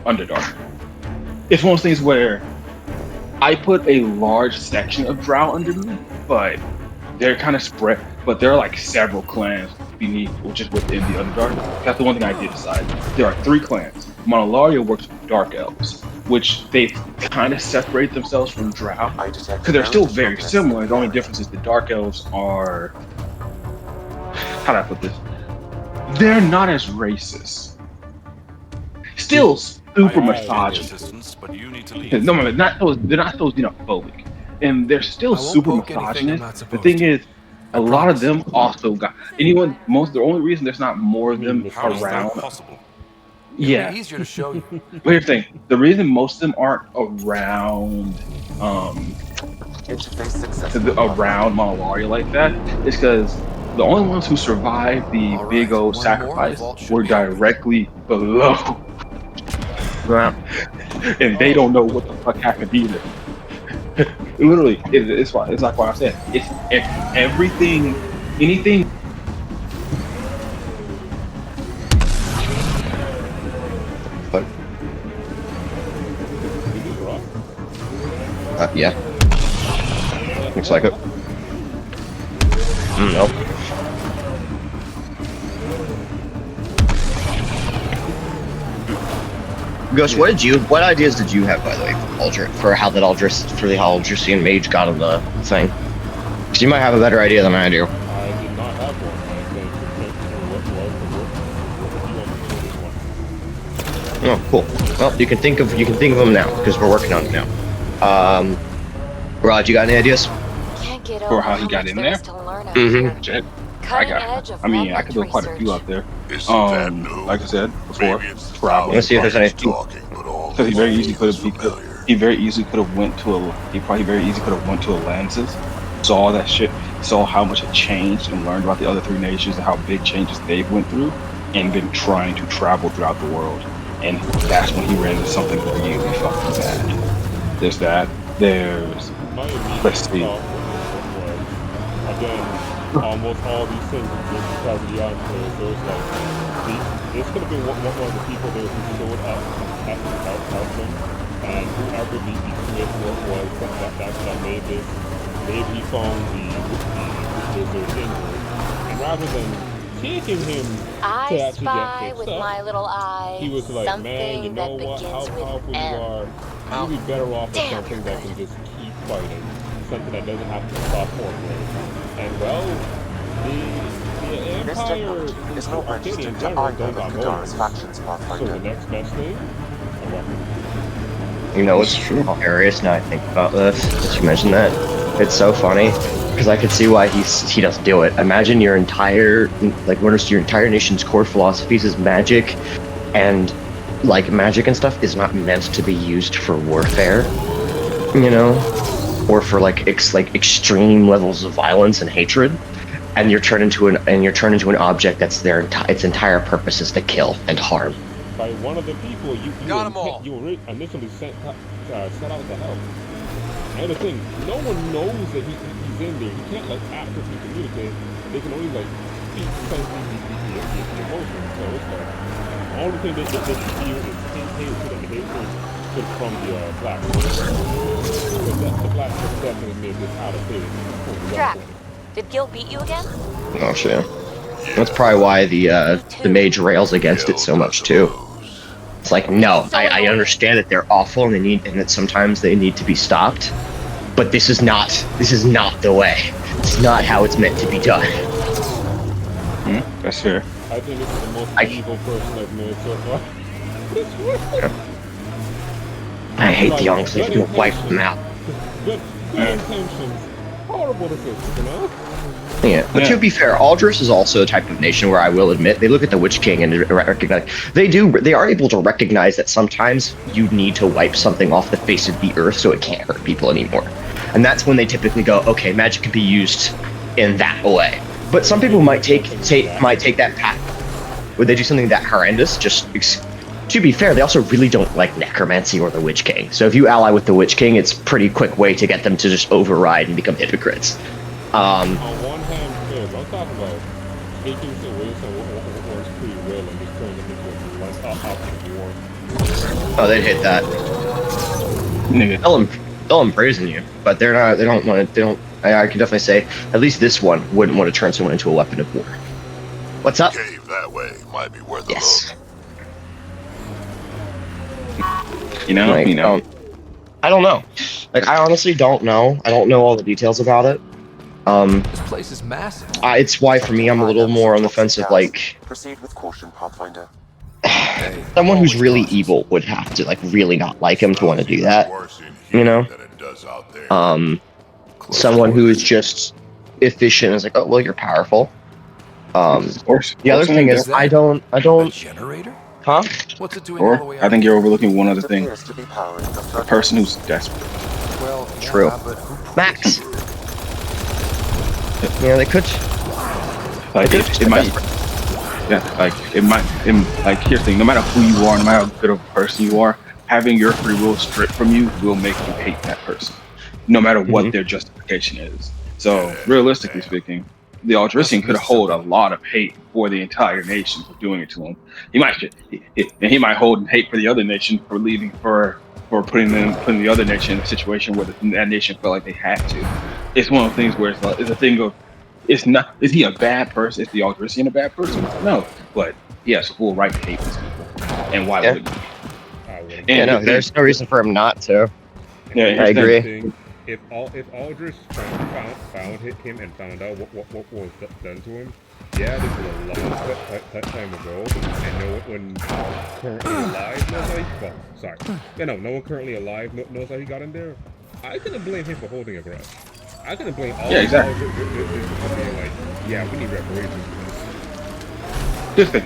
Underdark. It's one of those things where I put a large section of Drow under me, but they're kind of spread. But there are like several clans beneath, which is within the Underdark. That's the one thing I did decide. There are 3 clans. Monolaria works with Dark Elves, which they kind of separate themselves from Drow because they're still very similar. The only difference is the Dark Elves are, how do I put this? They're not as racist. Still super misogynist. No, not those. They're not those xenophobic, and they're still super misogynist. The thing is, a lot of them also got the only reason there's not more of them around. Yeah. It'd be easier to show you. But here's the thing: the reason most of them aren't around, around Monolaria like that is because the only ones who survived the big old sacrifice were directly below. And they don't know what the fuck happened either. Literally, it's like what I said. It's everything, anything. But yeah, looks like it. Nope. Gus, what ideas did you have, by the way, for how the Aldrician mage got on the thing? Because you might have a better idea than I do. I did not have one. I think what was the work. Oh, cool. Well, you can think of them now because we're working on it now. Rod, you got any ideas? Can't get For over how he how got much in there there? is to learn out Mhm. here. Shit. Cutting edge of I mean, I remnant could build quite a few research. out there. Isn't that new? Like I said before, Maybe it's the travel. Let's see if there's any- talking, but all So he these very easily feels could have. familiar. He very easily could have went to a. He probably very easily could have went to Atlantis, saw that shit, saw how much it changed, and learned about the other three nations and how big changes they've went through, and been trying to travel throughout the world. And that's when he ran into something really fucking bad. There's that. There's. My immediate Let's see. thought was, again, almost all these things are just because of the entree. So it's like, this could have been one of the people there who showed up at the help them, and whoever the Smith was that made this, maybe he found the wizard injured, and rather than taking him to I actually get spy fixed with up, my little eye he was like, man, you something know that what, how begins with powerful you M. are. You'd be better off with Damn, something you're that can just keep fighting. Something that doesn't have to stop halfway. And well, the This Empire technology is not Arcadian registered to general either don't of got Kadara's lawyers. factions, So the Pathfinder. next best thing, a weapon. You know, it's hilarious now I think about this. That you mentioned that. It's so funny because I could see why he doesn't do it. Imagine your entire your entire nation's core philosophies is magic, and like magic and stuff is not meant to be used for warfare, you know, or for like extreme levels of violence and hatred. And you're turned into an object that's its entire purpose is to kill and harm. By one of the people you Got 'em all. initially set out to help. And the thing, no one knows that he's in there. You can't like actively communicate. They can only like speak sensing the emotions. So it's like the only thing they feel is hatred and hatred is from the black. But the black definitely made this out of phase. Drac, did Gil beat you again? Oh shit. That's probably why the mage rails against it so much too. It's like, no, I understand that they're awful and that sometimes they need to be stopped, but this is not the way. It's not how it's meant to be done. That's fair. I think this is the most evil person I've made so far. I hate the young, so I'm gonna wipe them out. Good intentions. Horrible decisions, you know? Yeah, but to be fair, Aldris is also a type of nation where I will admit they look at the Witch King and recognize they are able to recognize that sometimes you need to wipe something off the face of the earth so it can't hurt people anymore, and that's when they typically go, okay, magic can be used in that way. But some people might take that path. Would they do something that horrendous? To be fair, they also really don't like necromancy or the Witch King. So if you ally with the Witch King, it's a pretty quick way to get them to just override and become hypocrites. On one hand, yes, I'm talking about taking away someone's free will and just turning them into like option war. Oh, they'd hit that. Nigga. They'll embrace you, but they don't want to. I can definitely say at least this one wouldn't want to turn someone into a weapon of war. What's up? Cave that way might be worth a Yes. look. You know. I don't know. Like, I honestly don't know. I don't know all the details about it. This place is massive. It's why for me I'm a little more on the fence of like Proceed with caution, Pathfinder. someone who's really evil would have to like really not like him to want to do that. You know? Someone who is just efficient is like, oh well, you're powerful. Of course. The other thing is I don't. A generator? Huh? What's it doing all the Or way I out? think you're overlooking one other It thing. appears to be powering the A person who's desperate. Well, True. yeah, but who Max. Yeah, they could. Like it might. Yeah, like it might. Like here's the thing: no matter who you are, no matter how good of a person you are, having your free will stripped from you will make you hate that person, no matter what their justification is. So realistically speaking, the Aldrician could hold a lot of hate for the entire nation for doing it to him. He might hold hate for the other nation for leaving for putting the other nation in a situation where that nation felt like they had to. It's one of the things where it's a thing of, it's not, is he a bad person? Is the Aldrician a bad person? No, but he has full right to hate these people. And why wouldn't he? Yeah, no, there's no reason for him not to. Yeah, I agree. If Aldrich found him and found out what was done to him, yeah, this is a long time ago, and no one currently alive knows how he... Well, sorry. Yeah, no one currently alive knows how he got in there. I couldn't blame him for holding a grudge. I couldn't blame all of them for being like, yeah, we need reparations for this. Good thing.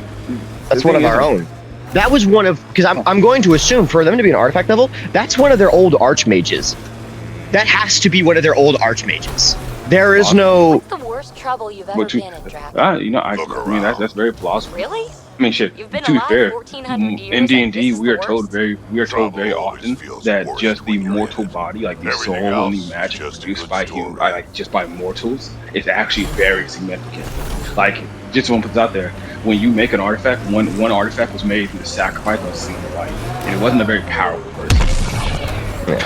That's one of our own. That was one of... Because I'm going to assume, for them to be an artifact level, that's one of their old archmages. That has to be one of their old archmages. There is no... What's the worst trouble you've ever been in, Drac? You know, I mean, that's very plausible. Really? I mean, shit. You've been to be alive fair, 1400 years, in D&D, and we are this is told the very often that just the mortal body, like the soul and the magic produced by just by mortals, is actually very significant. Like, just want to put this out there, when you make an artifact, one artifact was made through the sacrifice of a single life, and it wasn't a very powerful person. Yeah.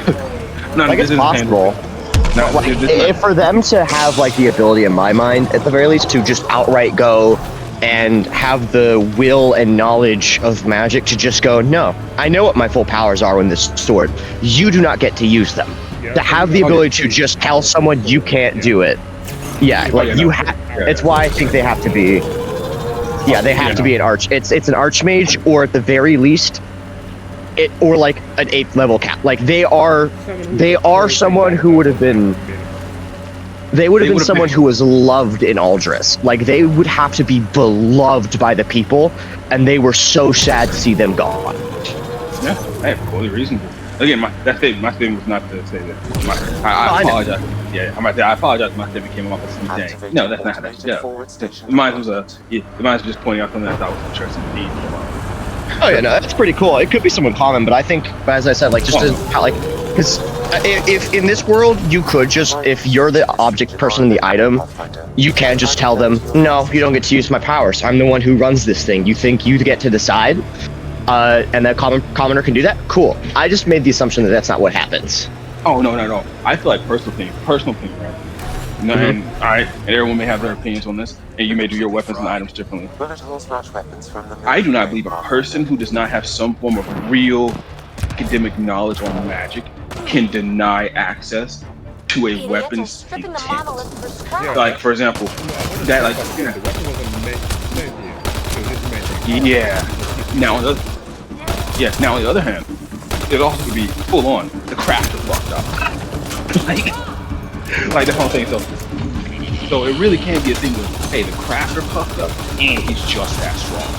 Like, it's possible. If for them to have like the ability, in my mind, at the very least, to just outright go and have the will and knowledge of magic to just go, no, I know what my full powers are in this sword. You do not get to use them. Yeah, to have the ability to just tell someone you can't do it. Yeah, like you have. It's why I think they have to be. Yeah, they have to be an arch. It's an archmage, or at the very least, or like an 8th level cap. Like they are someone who would have been. They would have been someone who was loved in Aldris. Like, they would have to be beloved by the people, and they were so sad to see them gone. Yeah, hey, fully reasonable. Again, my thing was not to say that. I apologize. Yeah, I apologize. My statement came off as something. No, that's not how that's. Yeah, mine was just pointing out something that I thought was interesting indeed. Oh yeah, no, that's pretty cool. It could be someone common, but I think, as I said, like just because if in this world you could just, if you're the object person in the item, you can just tell them, no, you don't get to use my powers. I'm the one who runs this thing. You think you get to decide, and that commoner can do that? Cool. I just made the assumption that that's not what happens. Oh no. I feel like personal opinion, right? You know, and everyone may have their opinions on this, and you may do your weapons and items differently. I do not believe a person who does not have some form of real academic knowledge on magic can deny access to a weapon's intent. Like, for example, that Now on the other hand, it also could be full on. The craft is fucked up. Like the whole thing. So it really can't be a thing of, hey, the craft are fucked up and he's just that strong.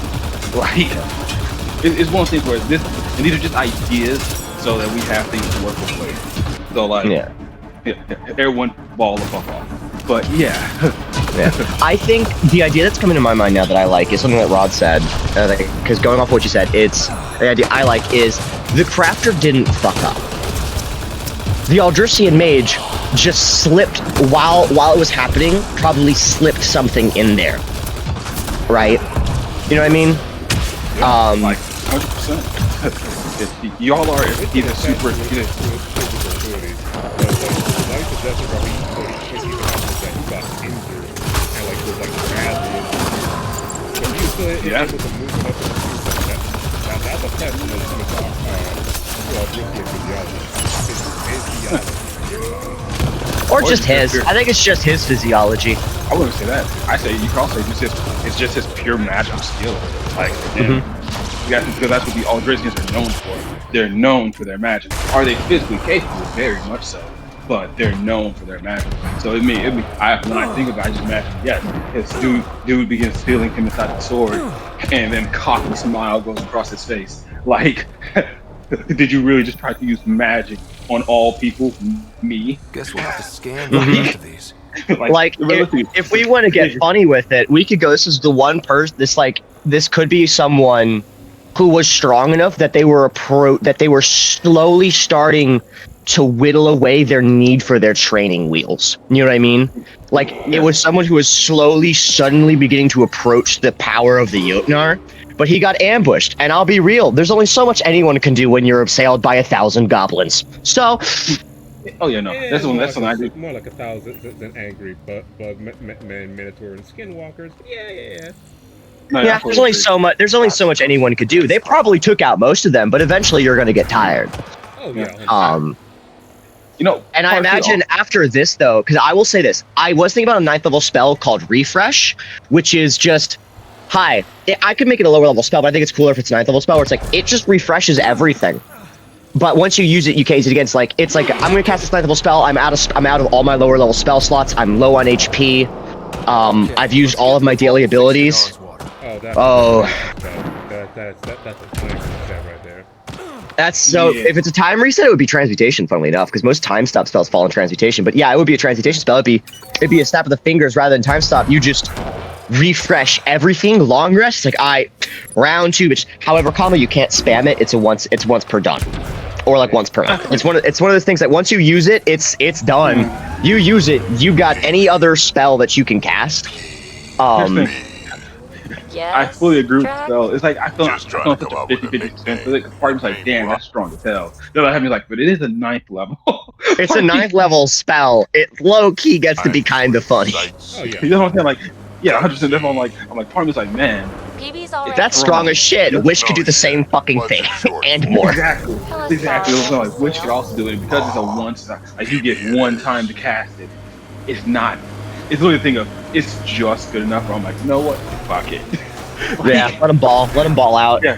Like it's one of those things where and these are just ideas so that we have things to work with. So like everyone ball the fuck off. But yeah. I think the idea that's coming to my mind now that I like is something that Rod said, because going off what you said, it's the idea I like is the crafter didn't fuck up. The Aldrician mage just slipped while it was happening, probably slipped something in there, right? You know what I mean? Like 100%. Y'all are either super. Yeah. Or just his. I think it's just his physiology. I wouldn't say that. I say you can also say it's just his pure magical skill. Like, because that's what the Aldricians are known for. They're known for their magic. Are they physically capable? Very much so. But they're known for their magic. So when I think about it, I just imagine, his dude begins feeling him inside the sword, and then cocky smile goes across his face. Like, did you really just try to use magic on all people? Me? Guess we'll have to scan the rest of these. if we want to get funny with it, we could go, this is the one person, this could be someone who was strong enough that they were slowly starting to whittle away their need for their training wheels. You know what I mean? Like, it was someone who was suddenly beginning to approach the power of the Jotnar, but he got ambushed. And I'll be real, there's only so much anyone can do when you're assailed by 1,000 goblins. So... Oh yeah, no. That's what I do. More like 1,000 than angry, but Minotaur and Skinwalkers. Yeah. Yeah, there's only so much anyone could do. They probably took out most of them, but eventually you're gonna get tired. Oh yeah. And I imagine after this though, because I will say this, I was thinking about a 9th level spell called Refresh, which is just hi. I could make it a lower level spell, but I think it's cooler if it's 9th level spell, where it's like, it just refreshes everything. But once you use it, you case it against, like, it's like, I'm gonna cast this 9th level spell, I'm out of all my lower level spell slots, I'm low on HP, Okay, I've used let's all get of my the daily vault and fix abilities. the Dawn's water. That's a time reset right there. That's so, if it's a time reset, it would be transmutation, funnily enough, because most time stop spells fall in transmutation. But yeah, it would be a transmutation spell. It'd be a snap of the fingers rather than time stop. You just refresh everything. Long rest, it's like round 2, which however comma you can't spam it. It's once per done, or like once per month. It's one of those things that once you use it, it's done. You use it, you got any other spell that you can cast. Yes, I fully agree with Drac? Spell. It's like I feel Just trying such to a come up with a 50-50 chance. nickname. Like, part of me's like, damn, that's strong as hell. The other half of me like, but it is a 9th level. It's a 9th level spell. It low key gets to be kind of funny. Oh yeah. You know what I'm saying? Like, yeah, 100%. That's why I'm like, part of me's like, man, PB's already That's strong as shit. Wish could do the same fucking thing and more. exactly. So, like, Witch could also do it because it's a once. Like, you get one time to cast it. It's not. It's really the thing of it's just good enough. Where I'm like, you know what? Fuck it. Yeah, let him ball out. Yeah,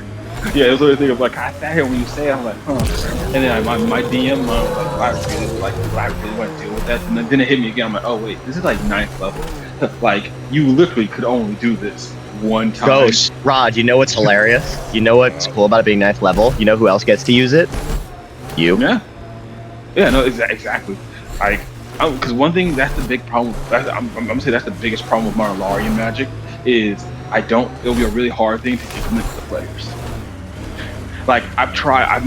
it was really the thing of like I sat here when you say it, I'm like, huh. And then my DM, I really want to deal with that. And then it hit me again. I'm like, oh wait, this is like 9th level. Like you literally could only do this one time. Ghost, Rod, you know what's hilarious? You know what's cool about it being 9th level? You know who else gets to use it? You. Yeah, no, exactly. Like, because one thing that's the big problem. I'm gonna say that's the biggest problem with Marlarian magic is it'll be a really hard thing to implement to the players. Like I've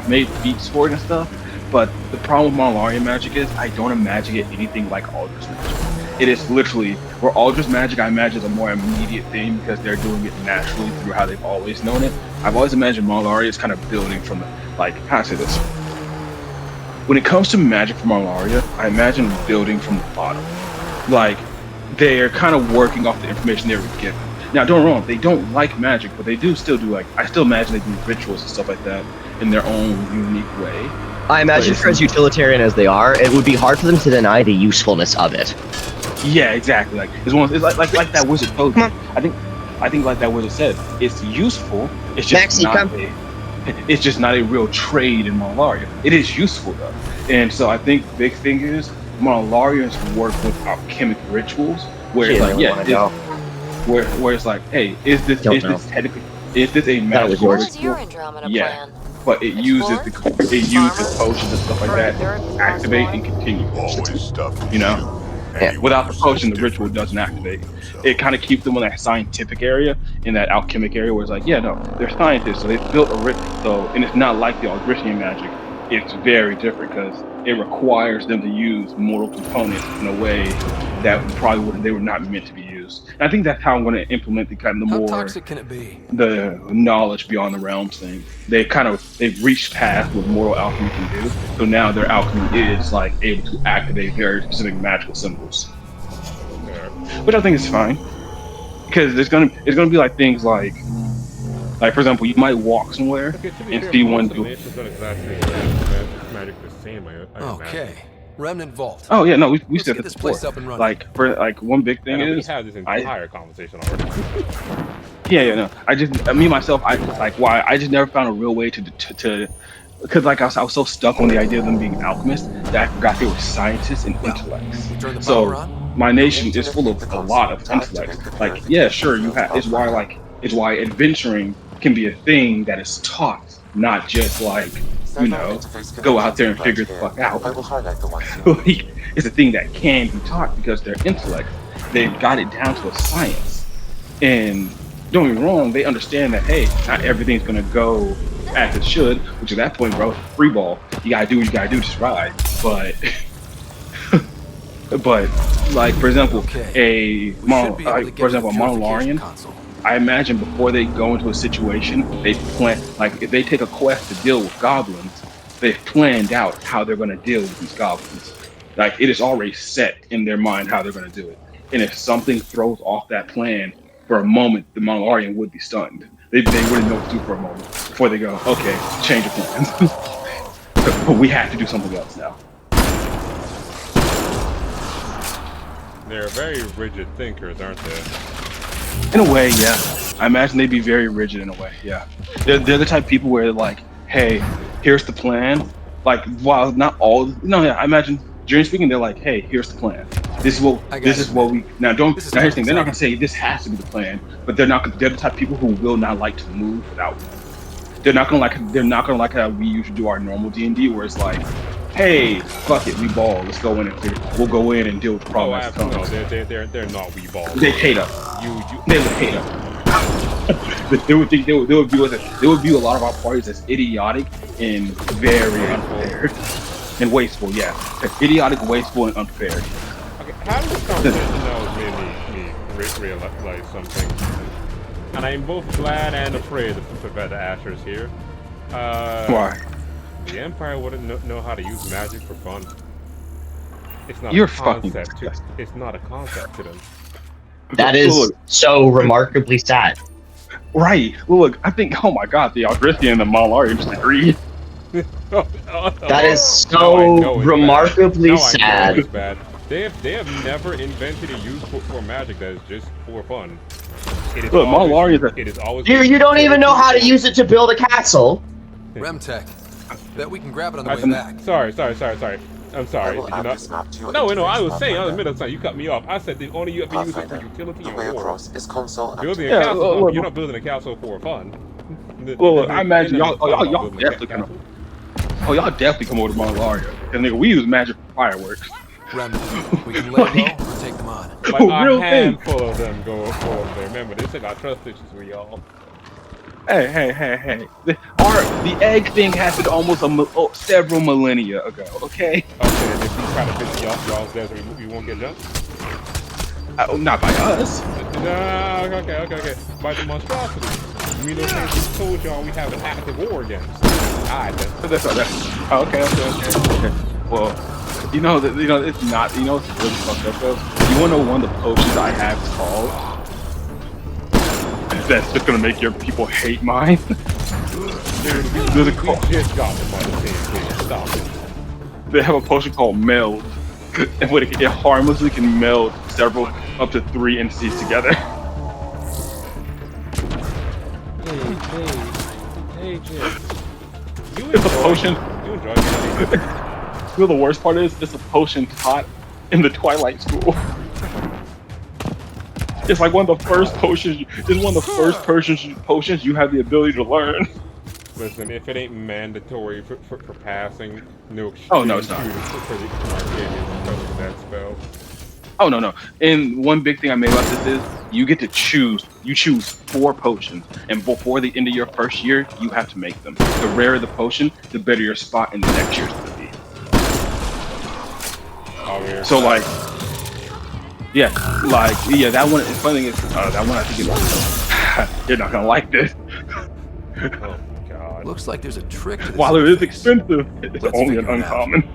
made beats for it and stuff, but the problem with Marlarian magic is I don't imagine it anything like Aldrich magic. It is literally where Aldrich magic I imagine is a more immediate thing because they're doing it naturally through how they've always known it. I've always imagined Marlaria is kind of building from the, like, how do I say this? When it comes to magic from Marlaria, I imagine building from the bottom. Like, they're kind of working off the information they were given. Now, don't get me wrong, they don't like magic, but they still do, like, I still imagine they do rituals and stuff like that in their own unique way. I imagine for as utilitarian as they are, it would be hard for them to deny the usefulness of it. Yeah, exactly. Like, it's like that wizard told you. I think like that wizard said, it's useful, it's just it's just not a real trade in Marlaria. It is useful though. And so I think the big thing is Marlarians work with alchemic rituals where it's like, where it's like, hey, is this a magical What is ritual? your Andromeda plan? But it uses potions and stuff like that to activate and continue. Always stuff. You know? Yeah. Without the potion, the ritual doesn't activate. It kind of keeps them in that scientific area, in that alchemic area, where it's like, yeah, no, they're scientists, so they built a ritual. So, and it's not like the Aldrichian magic. It's very different because it requires them to use mortal components in a way that they were not meant to be used. And I think that's how I'm going to implement the kind of the How more toxic can it be? the knowledge beyond the realms thing. They've reached past what mortal alchemy can do. So now their alchemy is like able to activate very specific magical symbols, which I think is fine because it's gonna be like things like for example, you might walk somewhere and see one do. Okay, Remnant Vault. Oh yeah, no, we Let's said get this this place before. up and running. Like for like one big thing We is had this entire conversation already. no. Me myself, I just never found a real way to because like I was so stuck on the idea of them being alchemists that I forgot they were scientists and intellects. You turn the power So on? my nation is full of a lot of intellect. Like, yeah, sure, you have. It's why adventuring can be a thing that is taught, not just like, you know, go out there and figure the fuck out. I will highlight the ones. It's a thing that can be taught because their intellect, they've got it down to a science. And don't get me wrong, they understand that, hey, not everything's gonna go as it should, which at that point, bro, free ball. You gotta do what you gotta do, just ride. But like for example, a Monolarian, I imagine before they go into a situation, they plan, like if they take a quest to deal with goblins, they've planned out how they're gonna deal with these goblins. Like it is already set in their mind how they're gonna do it. And if something throws off that plan for a moment, the Monolarian would be stunned. They wouldn't know what to do for a moment before they go, okay, change of plans. But we have to do something else now. They're very rigid thinkers, aren't they? In a way, yeah. I imagine they'd be very rigid in a way. Yeah, they're the type of people where like, hey, here's the plan. Like, while not all, no, yeah, I imagine generally speaking, they're like, hey, here's the plan. This is what we now don't. Now here's the thing, they're not gonna say this has to be the plan, but they're not. They're the type of people who will not like to move without one. They're not gonna like. They're not gonna like how we usually do our normal D&D, where it's like, hey, fuck it, we ball. Let's go in and we'll go in and deal with the problem as it comes. No, they're not we ball. They hate us. They would hate us. They would think they would view us. They would view a lot of our parties as idiotic and very unfair and wasteful. Yeah, idiotic, wasteful, and unfair. Okay, how does this conversation now made me realize something? And I'm both glad and afraid of Professor Asher's here. Why? The Empire wouldn't know how to use magic for fun. It's not You're a concept. It's not a concept to them. That is so remarkably sad. Right. Look, I think, oh my god, the Aldrithian and the Malari just agreed. That is so remarkably sad. It's bad. They have never invented a use for magic that is just for fun. It is always You don't even know how to use it to build a castle. Remtech. Bet we can grab it on the way back. Sorry. I'm sorry. Did you not? No, I was saying, I was middle time. You cut me off. I said the only you ever use it for utility the way or war. across is console. Building a castle. You're not building a castle for fun. Well, I imagine y'all definitely come. Oh, y'all definitely come over to Malaria. Cause nigga, we use magic for fireworks. Remnant. We can lay low or take them on. Like a handful of them go over there. Remember, this thing got trust issues with y'all. Hey. The egg thing happened almost several millennia ago, okay? Okay, and if we try to visit y'all's desert, we won't get jumped? Not by us. No, okay. By the monstrosity. You mean those things we told y'all we have an active war against? Alright, then. Okay. Well, it's not, it's really fucked up though. You wanna know one of the potions I have is called? That's just gonna make your people hate mine. There's a just got them on the same page. Stop it. They have a potion called Meld, and what it harmlessly can meld several, up to 3 entities together. Hey, Jim. It's a potion. You enjoy it. You know the worst part is, it's a potion taught in the Twilight School. It's like one of the first potions. It's one of the first potions you have the ability to learn. Listen, if it ain't mandatory for passing, no. Oh no, it's not. For that spell. Oh no. And one big thing I made about this is you get to choose. You choose 4 potions, and before the end of your first year, you have to make them. The rarer the potion, the better your spot in the next year's gonna be. Oh, so like. Yeah, that one. The funny thing is, that one I think is. You're not gonna like this. Oh god. Looks like there's a trick to this. While it is expensive, it's only an uncommon.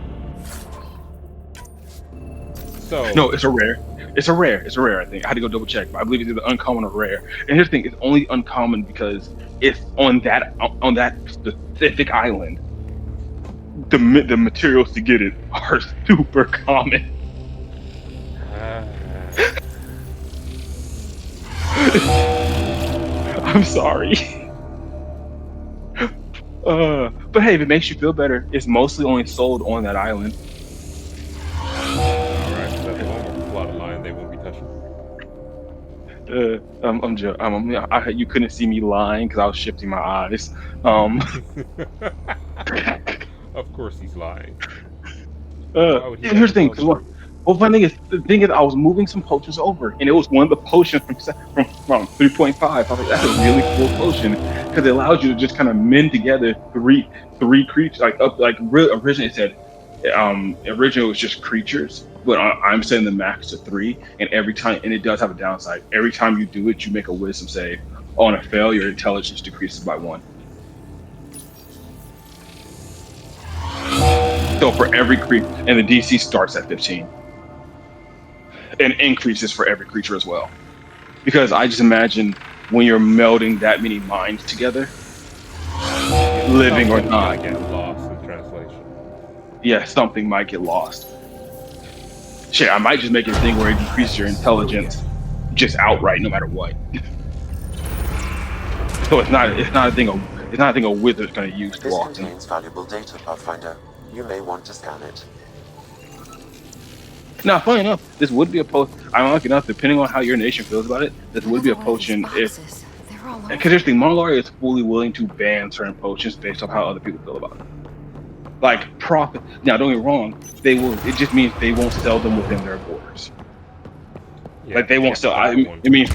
So no, it's a rare. It's a rare. I think I had to go double check, but I believe it's either uncommon or rare. And here's the thing: it's only uncommon because it's on that specific island. The materials to get it are super common. I'm sorry. But hey, if it makes you feel better, it's mostly only sold on that island. Alright, so that's a lot of line they won't be touching. I'm joking. You couldn't see me lying because I was shifting my eyes. Of course he's lying. Here's the thing, because funny thing is, I was moving some potions over, and it was one of the potions from 3.5. I was like, that's a really cool potion because it allows you to just kind of mend together three creatures. Originally it said, originally it was just creatures, but I'm setting the max to 3, and it does have a downside. Every time you do it, you make a wisdom save. On a fail, your intelligence decreases by 1. So for every creature, and the DC starts at 15. And increases for every creature as well. Because I just imagine when you're melding that many minds together, living or not, get lost in translation. Yeah, something might get lost. Shit, I might just make a thing where it decreases your intelligence just outright, no matter what. So it's not a thing a wizard's gonna use too This often. contains valuable data, Pathfinder. You may want to scan it. Now, funny enough, this would be a potion. Ironically enough, depending on how your nation feels about it, this would be a potion if. Because here's the thing, Marlaria is fully willing to ban certain potions based on how other people feel about it. Like profit. Now, don't get me wrong. They will. It just means they won't sell them within their borders. Yeah, like they won't sell. It means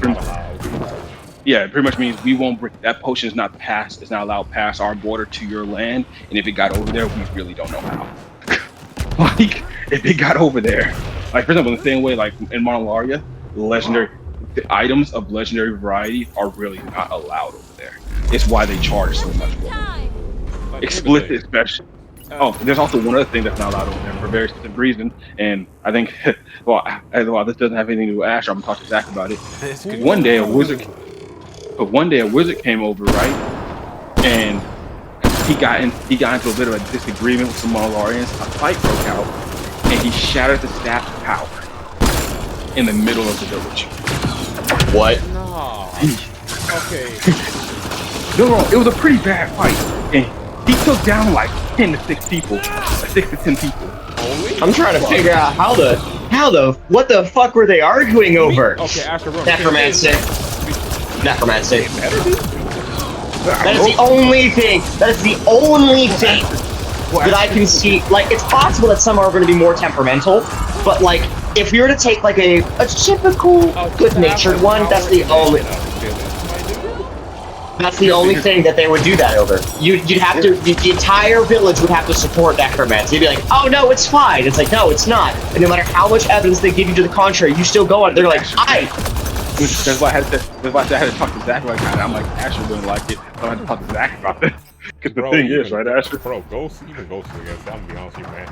yeah, it pretty much means we won't. That potion is not passed. It's not allowed past our border to your land. And if it got over there, we really don't know how. Like if it got over there, like for example, in the same way, like in Marlaria, legendary items of legendary variety are really not allowed over there. It's why they charge so much for them. Explicit, especially. Oh, there's also one other thing that's not allowed over there for a very specific reason, and I think, well, this doesn't have anything to do with Asher. I'm gonna talk to Zach about it. One day a wizard came over, right, and he got into a bit of a disagreement with some Marlarians. A fight broke out, and he shattered the staff of power in the middle of the village. What? No. Okay. No, it was a pretty bad fight, and he took down like 10 to 6 people, 6 to 10 people. I'm trying to figure out what the fuck were they arguing over? Okay, Asher, Necromancy. That is the only thing. That is the only thing that I can see. Like, it's possible that some are going to be more temperamental, but like, if you were to take like a typical good-natured one, that's the only. That's the only thing that they would do that over. You'd have to. The entire village would have to support necromancy. You'd be like, oh no, it's fine. It's like, no, it's not. And no matter how much evidence they give you to the contrary, you still go on. They're like, That's why I had to talk to Zach like that. I'm like, Asher wouldn't like it. So I had to talk to Zach about this. Because the thing is, right, Asher? Bro, Ghost against that, I'm gonna be honest with you, man.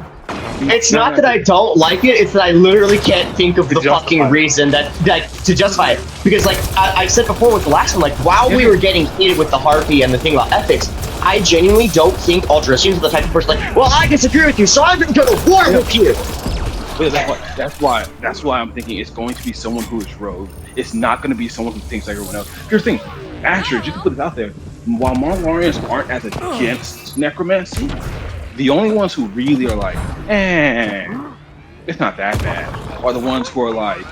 It's not that I don't like it, it's that I literally can't think of the fucking reason that to justify it. Because, like, I said before with the last one, like, while we were getting heated with the Harpy and the thing about ethics, I genuinely don't think Aldricians are the type of person like, well, I disagree with you, so I'm gonna go to war with you! That's why I'm thinking it's going to be someone who is rogue. It's not going to be someone who thinks like everyone else. Here's the thing, Asher, just to put it out there, while Marlarians aren't as against necromancy, the only ones who really are like, it's not that bad, are the ones who are like,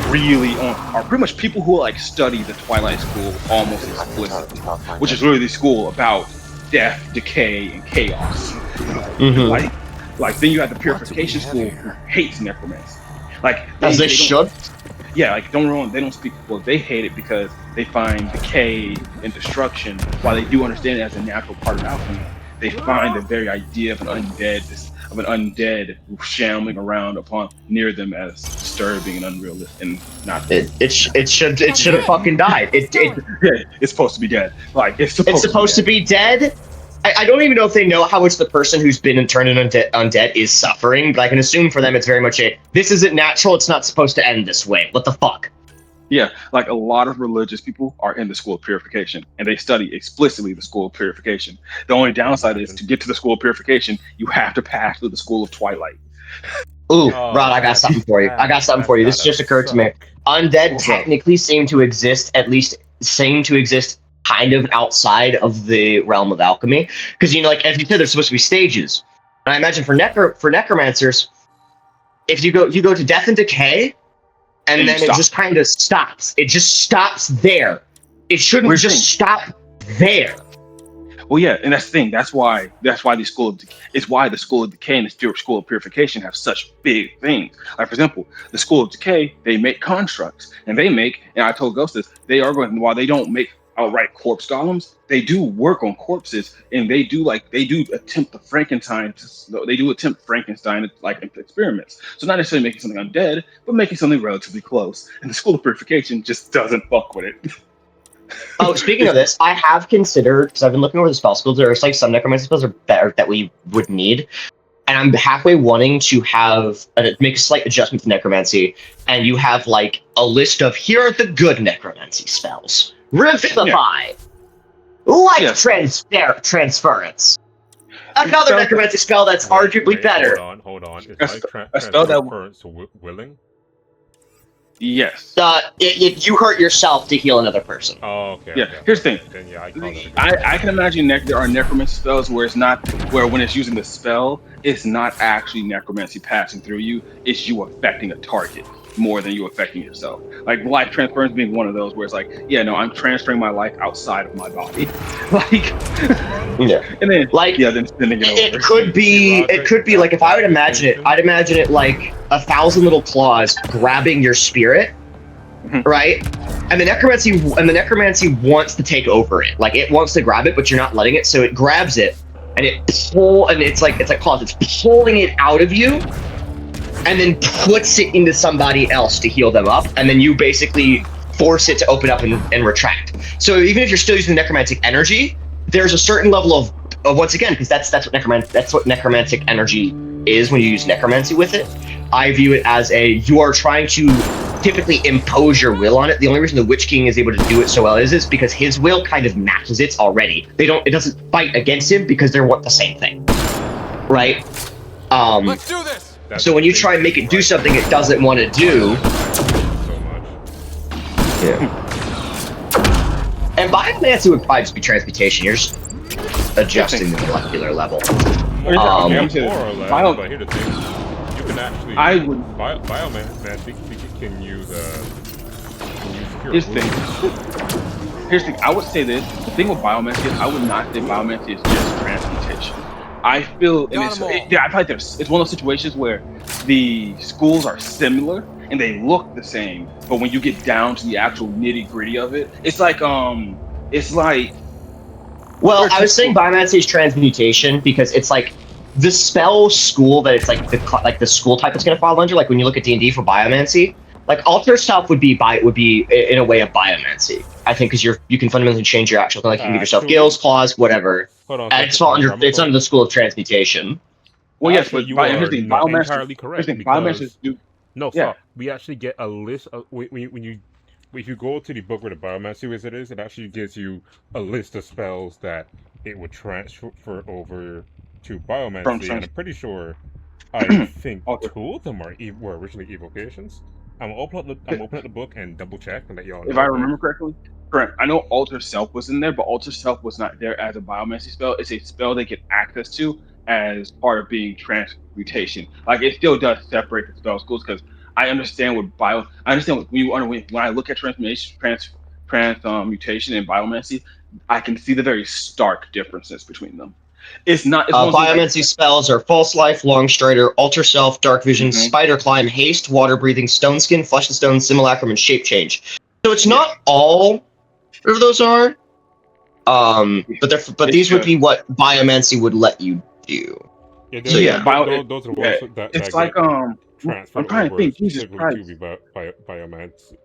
really are pretty much people who like study the Twilight School almost explicitly, which is really the school about death, decay, and chaos. Mm-hmm. Like then you have the Purification School who hates necromancy. Like as they should. Yeah, like don't get me wrong, they don't speak. Well, they hate it because they find decay and destruction. While they do understand it as a natural part of alchemy, they find the very idea of an undead shambling around near them as disturbing and unrealistic and not. It should have fucking died. It's supposed to be dead. Like it's supposed to be dead. I don't even know if they know how much the person who's been turned undead is suffering, but I can assume for them it's very much this isn't natural, it's not supposed to end this way. What the fuck? Yeah, like a lot of religious people are in the School of Purification, and they study explicitly the School of Purification. The only downside is to get to the School of Purification, you have to pass through the School of Twilight. Ooh, Rod, I got something for you. This just occurred to me. Undead technically seem to exist kind of outside of the realm of alchemy, because like as you said, there's supposed to be stages. And I imagine for necromancers, if you go to death and decay, and then it just kind of stops. It just stops there. It shouldn't just stop there. Well, yeah, and that's the thing. That's why the School of Decay and the School of Purification have such big things. Like for example, the School of Decay, they make constructs, and I told Ghost this, while they don't make outright corpse golems, they do work on corpses, and they do attempt Frankenstein like experiments. So not necessarily making something undead, but making something relatively close. And the School of Purification just doesn't fuck with it. Oh, speaking of this, I have considered, because I've been looking over the spell schools, there's like some necromancy spells are better that we would need. And I'm halfway wanting to make a slight adjustment to necromancy, and you have like a list of here are the good necromancy spells. Revivify, transference. Another necromancy spell that's arguably better. Hold on. Is a spell that willing? Yes. You hurt yourself to heal another person. Oh, okay. Yeah. Okay. Here's the thing. Then yeah, I call that I can imagine there are necromancy spells where it's not where when it's using the spell, it's not actually necromancy passing through you. It's you affecting a target more than you affecting yourself. Like life transference being one of those where it's like, yeah, no, I'm transferring my life outside of my body. Like, yeah, and then like yeah, then sending it over. It could be like if I would imagine it, I'd imagine it like 1,000 little claws grabbing your spirit, right? And the necromancy wants to take over it. Like it wants to grab it, but you're not letting it, so it grabs it and it's like claws. It's pulling it out of you, and then puts it into somebody else to heal them up, and then you basically force it to open up and retract. So even if you're still using the necromantic energy, there's a certain level of once again, because that's what necromantic energy is when you use necromancy with it. I view it as you are trying to typically impose your will on it. The only reason the Witch King is able to do it so well is because his will kind of matches its already. It doesn't fight against him because they're the same thing, right? Let's do this. So when you try and make it do something it doesn't want to do, so much. yeah. And biomancy would probably just be transmutation. You're just adjusting the molecular level. More or less, but here's the thing. You can actually... Biomancy can use Here's the thing. I would say this. The thing with biomancy is I would not say biomancy is just transmutation. I feel I feel like it's one of those situations where the schools are similar and they look the same, but when you get down to the actual nitty gritty of it, it's like Well, I was saying biomancy is transmutation because it's like the spell school that it's like the school type it's going to fall under. Like when you look at D&D for biomancy, like alter self would be in a way of biomancy. I think because you can fundamentally change your actual like you can give yourself gills, claws, whatever. Hold on, it's under the school of transmutation. Well, yes, but you are not entirely correct. We actually get a list of if you go to the book where the biomancy wizard is, it actually gives you a list of spells that it would transfer over to biomancy, and I'm pretty sure I think 2 of them were originally evocations. I'm opening up the book and double check and let y'all know. If I remember correctly, correct. I know Alter Self was in there, but Alter Self was not there as a biomancy spell. It's a spell they get access to as part of being transmutation. Like it still does separate the spell schools because I understand when I look at transmutation and biomancy, I can see the very stark differences between them. It's not. Biomancy spells are False Life, Long Strider, Alter Self, Dark Vision, Spider Climb, Haste, Water Breathing, Stone Skin, Flesh and Stone, Simulacrum, and Shape Change. So it's not all of those are, but these would be what biomancy would let you do. Those are ones that it's like transfer. I'm trying to think. Jesus Christ. Biomancy.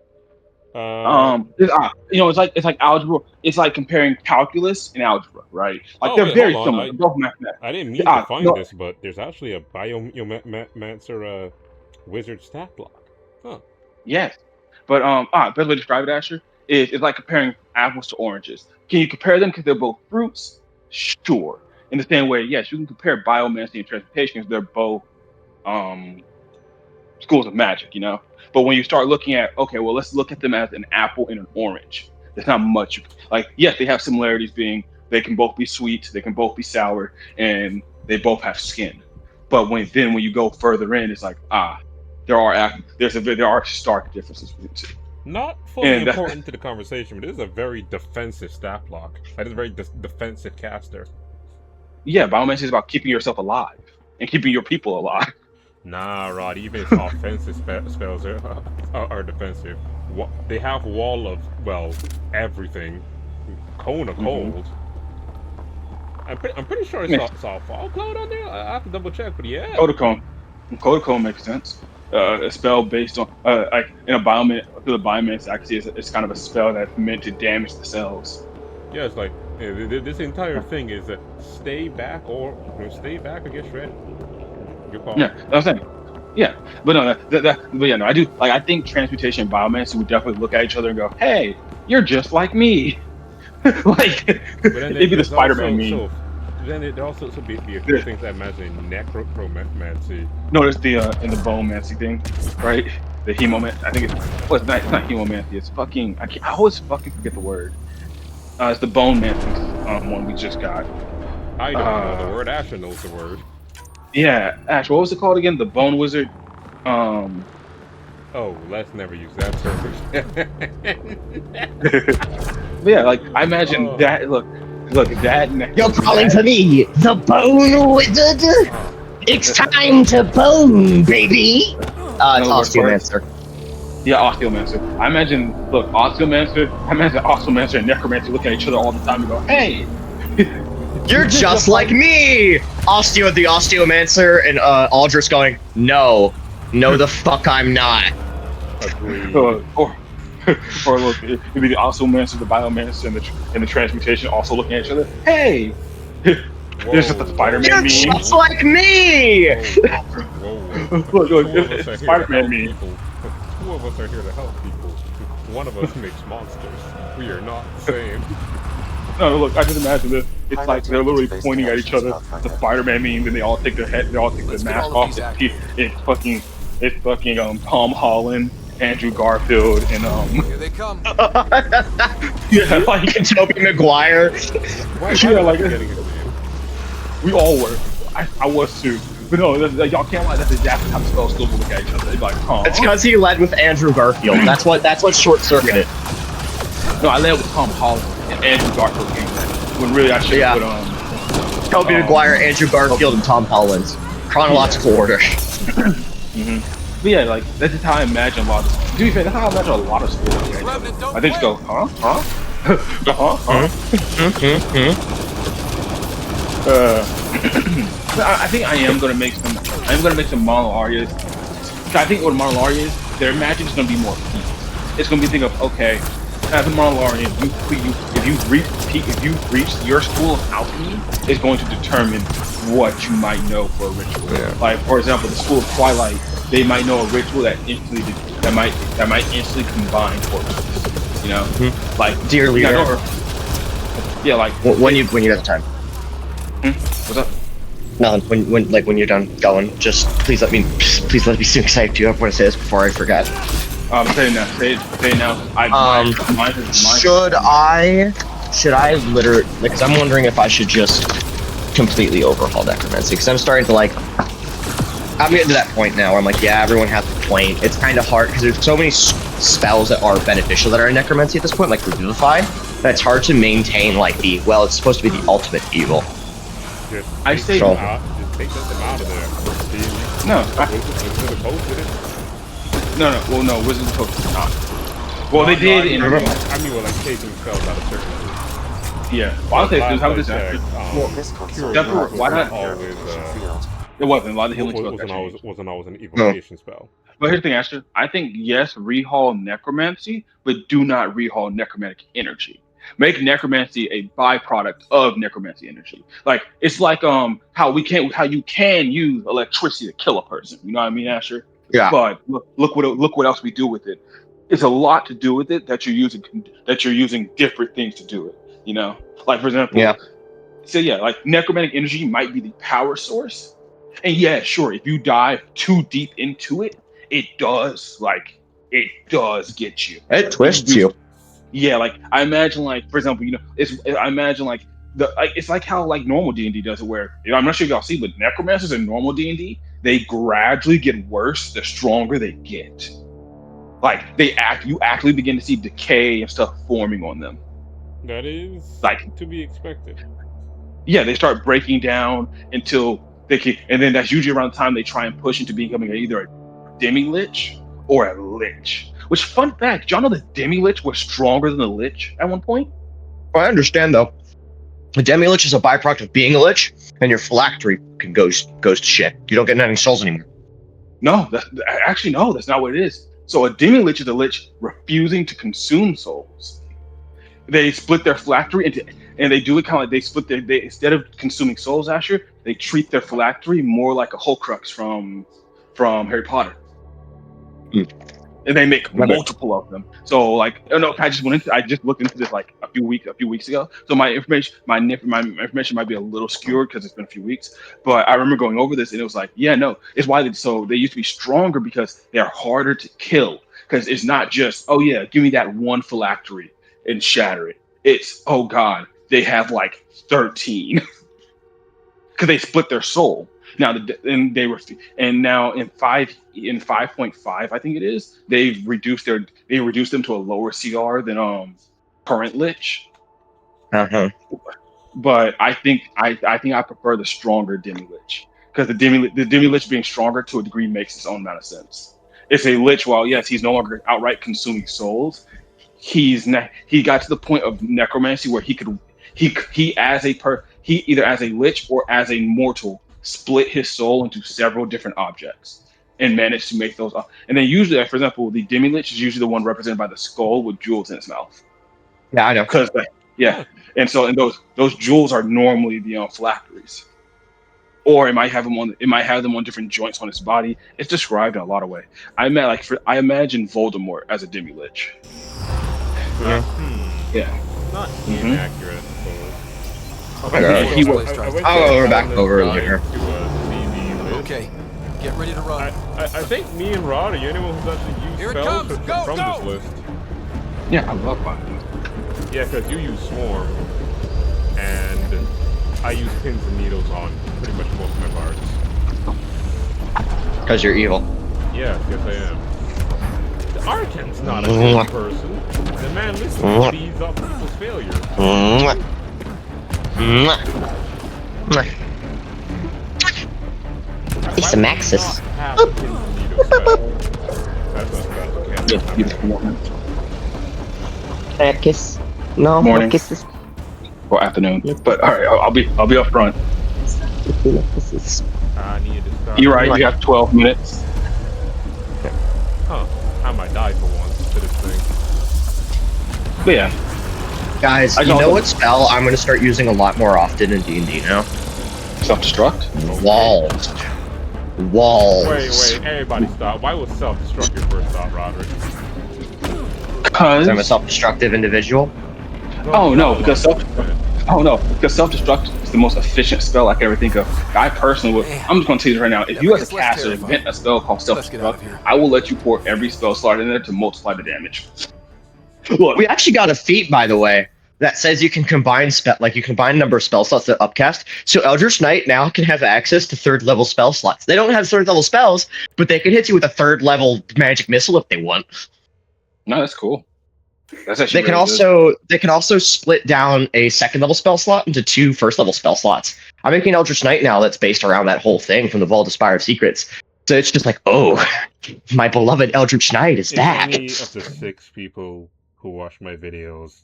It's like algebra. It's like comparing calculus and algebra, right? Like they're very similar. They're both mathematics. I didn't mean to find this, but there's actually a biomancer wizard stat block. Huh. Yes, but best way to describe it, Asher, is it's like comparing apples to oranges. Can you compare them because they're both fruits? Sure. In the same way, yes, you can compare biomancy and transmutation because they're both schools of magic, But when you start looking at, okay, well, let's look at them as an apple and an orange. There's not much. Like, yes, they have similarities being they can both be sweet, they can both be sour, and they both have skin. But when you go further in, it's like, there are stark differences between the two. Not fully important to the conversation, but it is a very defensive stat block. That is a very defensive caster. Yeah, biomancy is about keeping yourself alive and keeping your people alive. Nah, Rod, even its offensive spells are defensive. They have wall of, everything. Cone of cold. I'm pretty sure it's saw Fall Cloud on there. I have to double check, but yeah. Code of Cone makes sense. A spell based on, like, in a biomancy, actually, it's kind of a spell that's meant to damage the cells. Yeah, it's like, this entire thing is stay back or get shredded. Yeah, that's it. Yeah, but no, I do. Like, I think transmutation and biomancy would definitely look at each other and go, "Hey, you're just like me." Like, it'd be the Spider-Man meme. So then there also be a few things that imagine necromancy. Notice the in the biomancy thing, right? the hemoman. I think it's not hemomancy. It's fucking. I always fucking forget the word. It's the bone mantis one we just got. I don't know the word. Asher knows the word. Yeah, Ash. What was it called again? The bone wizard. Oh, let's never use that term. Yeah, like I imagine that. Look, that. You're calling for me, the Bone Wizard. It's time to bone, baby. It's Osteomancer. Yeah, Osteomancer. I imagine Osteomancer and Necromancer look at each other all the time and go, "Hey, you're just like me." The Osteomancer, and Aldris going, "No, the fuck, I'm not." Agreed. or look, it'd be the Osteomancer, the Biomancer, and the Transmutation also looking at each other. Hey, there's just the Spider-Man meme. You're just like me. Look, it's Spider-Man meme. Two of us are here to help people. One of us makes monsters. We are not the same. No, look, I just imagine this. It's like they're literally pointing at each other. The Spider-Man meme, then they all take their mask off. It's fucking Tom Holland, Andrew Garfield, and Here they come. yeah, like Tobey Maguire. Yeah, like we all were. I was too. But no, y'all can't lie. That's exactly how the spells still look at each other. They're like, huh? It's because he led with Andrew Garfield. That's what short-circuited. No, I led with Tom Holland and Andrew Garfield came back. When really I should have put Tobey Maguire, Andrew Garfield, and Tom Holland. Chronological order. But yeah, like that's just how I imagine a lot of. To be fair, that's how I imagine a lot of schools. I think just go, I think I am gonna make some. I'm gonna make some Mono Arias. I think what Mono Aria is, their magic is gonna be more peak. It's gonna be a thing of okay, as a Mono Aria, if you've reached your school of alchemy, is going to determine what you might know for a ritual. Yeah. Like for example, the School of Twilight, they might know a ritual that might instantly combine forces. You know, like dear leader. Yeah, like when you get the time. What's up? No, when you're done going, just please let me sing excited to you. I want to say this before I forget. Say it now. Say it now. Should I literally? Because I'm wondering if I should just completely overhaul Necromancy. Because I'm starting to I'm getting to that point now where I'm like, yeah, everyone has a point. It's kind of hard because there's so many spells that are beneficial that are in Necromancy at this point, like Revivify, that it's hard to maintain it's supposed to be the ultimate evil. I say just take them out of there. No. Wizards of the Coast did it? No. Well, no. Wizards of the Coast did not. Well, they did. I mean, like taking spells out of certain. Yeah. Well, I'll say this. How this why not? It wasn't. A lot of healing spells wasn't always an evocation spell. But here's the thing, Asher. I think yes, rehaul Necromancy, but do not rehaul Necromantic energy. Make Necromancy a byproduct of Necromancy energy. Like it's like how you can use electricity to kill a person. You know what I mean, Asher? Yeah. But look what else we do with it. It's a lot to do with it that you're using different things to do it. You know, like for example. Yeah. So yeah, like necromantic energy might be the power source, and yeah, sure, if you dive too deep into it, it does get you. It twists you. Yeah, like I imagine, like for example, it's like how like normal D&D does it, where I'm not sure if y'all see, but necromancers in normal D&D, they gradually get worse the stronger they get. Like you actually begin to see decay and stuff forming on them. That is to be expected. Yeah, they start breaking down until they can, and then that's usually around the time they try and push into becoming either a demi-lich or a lich. Which, fun fact, y'all know the demi-lich was stronger than the lich at one point? Well, I understand, though. The demi-lich is a byproduct of being a lich, and your phylactery goes to shit. You don't get any souls anymore. No, that's not what it is. So a demi-lich is a lich refusing to consume souls. They split their phylactery into, and they do it kind of like they instead of consuming souls, Asher, they treat their phylactery more like a Horcrux from Harry Potter. and they make multiple of them. So like, oh no, I just looked into this like a few weeks ago. So my information might be a little skewed because it's been a few weeks. But I remember going over this, and it was like, yeah, no, it's why they used to be stronger because they are harder to kill. Because it's not just, oh yeah, give me that one phylactery and shatter it. It's, oh god, they have like 13 because they split their soul. Now now in 5.5, I think it is, they've reduced them to a lower CR than current Lich. But I think I prefer the stronger Demi Lich, because the Demi Lich being stronger to a degree makes its own amount of sense. It's a Lich, while yes, he's no longer outright consuming souls, he got to the point of necromancy where he either as a Lich or as a mortal split his soul into several different objects and managed to make those up. And then usually, like, for example, the Demi Lich is usually the one represented by the skull with jewels in its mouth. Yeah, I know. Because and those jewels are normally the phylacteries, or it might have them on different joints on its body. It's described in a lot of ways. I imagine Voldemort as a Demi Lich. Yeah. Not inaccurate. We're back over later. Okay, get ready to run. I think me and Rod are the only one who's actually used spells from this list. Yeah, I love mine. Yeah, because you use Swarm, and I use pins and needles on pretty much most of my bards. Because you're evil. Yeah, yes I am. The Arcan's not a good person. The man literally feeds off people's failures. It's a Maxis. Kiss. No, morning. Kisses. Or afternoon. But all right, I'll be up front. I needed to start. You're right. We have 12 minutes. Huh? I might die for once to this thing. But yeah, guys, you know what spell I'm going to start using a lot more often in D&D now? Self-destruct. Walls. Wait, everybody stop. Why was self-destruct your first thought, Roderick? Because I'm a self-destructive individual. Because self-destruct is the most efficient spell I can ever think of. I personally would. I'm just going to tell you right now. If you as a caster invent a spell called self-destruct, I will let you pour every spell slot in there to multiply the damage. Look, we actually got a feat, by the way, that says you can combine a number of spell slots that upcast. So Eldritch Knight now can have access to 3rd level spell slots. They don't have 3rd level spells, but they can hit you with a 3rd level magic missile if they want. No, that's cool. That's actually they can also split down a 2nd level spell slot into 2 1st level spell slots. I'm making Eldritch Knight now that's based around that whole thing from the Vault of Spire of Secrets. So it's just like, oh, my beloved Eldritch Knight is back. Any of the 6 people who watch my videos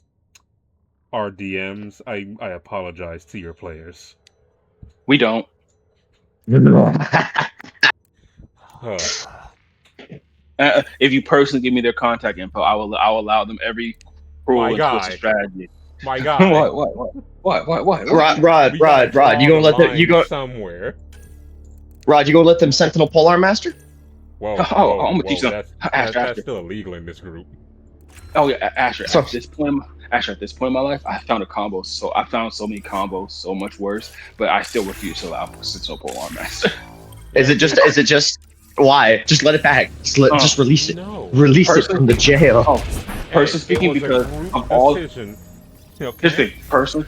are DMs, I apologize to your players. We don't. If you personally give me their contact info, I will allow them every cruel and twisted strategy. My God. What? Rod, you gonna let them somewhere? Rod, you gonna let them Sentinel Polearm Master? Whoa, I'm gonna teach them. That's still illegal in this group. Oh yeah, Asher. At this point in my life, I found a combo. So I found so many combos, so much worse. But I still refuse to allow Sentinel Polearm Master. Is it just? Why? Just let it back. Just release it. No. Release it from the jail. Personally speaking, because of all this thing, personal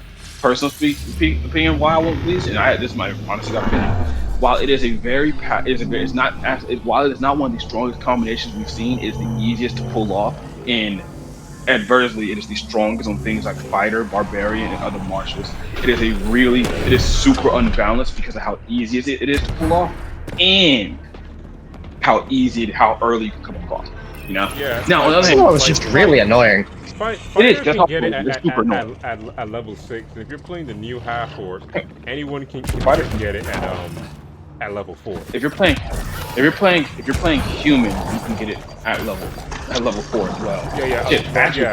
opinion, why I won't release it. And this is my honest opinion. While it is while it is not one of the strongest combinations we've seen, it is the easiest to pull off. And adversely, it is the strongest on things like fighter, barbarian, and other martials. It is super unbalanced because of how easy it is to pull off, and how early you can come across. You know. Yeah. Now, on the other hand, it's just really annoying. It is. That's get it at level 6. And if you're playing the new half orc, anyone can get it at level 4. If you're playing human, you can get it at level at level 4 as well. Yeah. Shit, actually,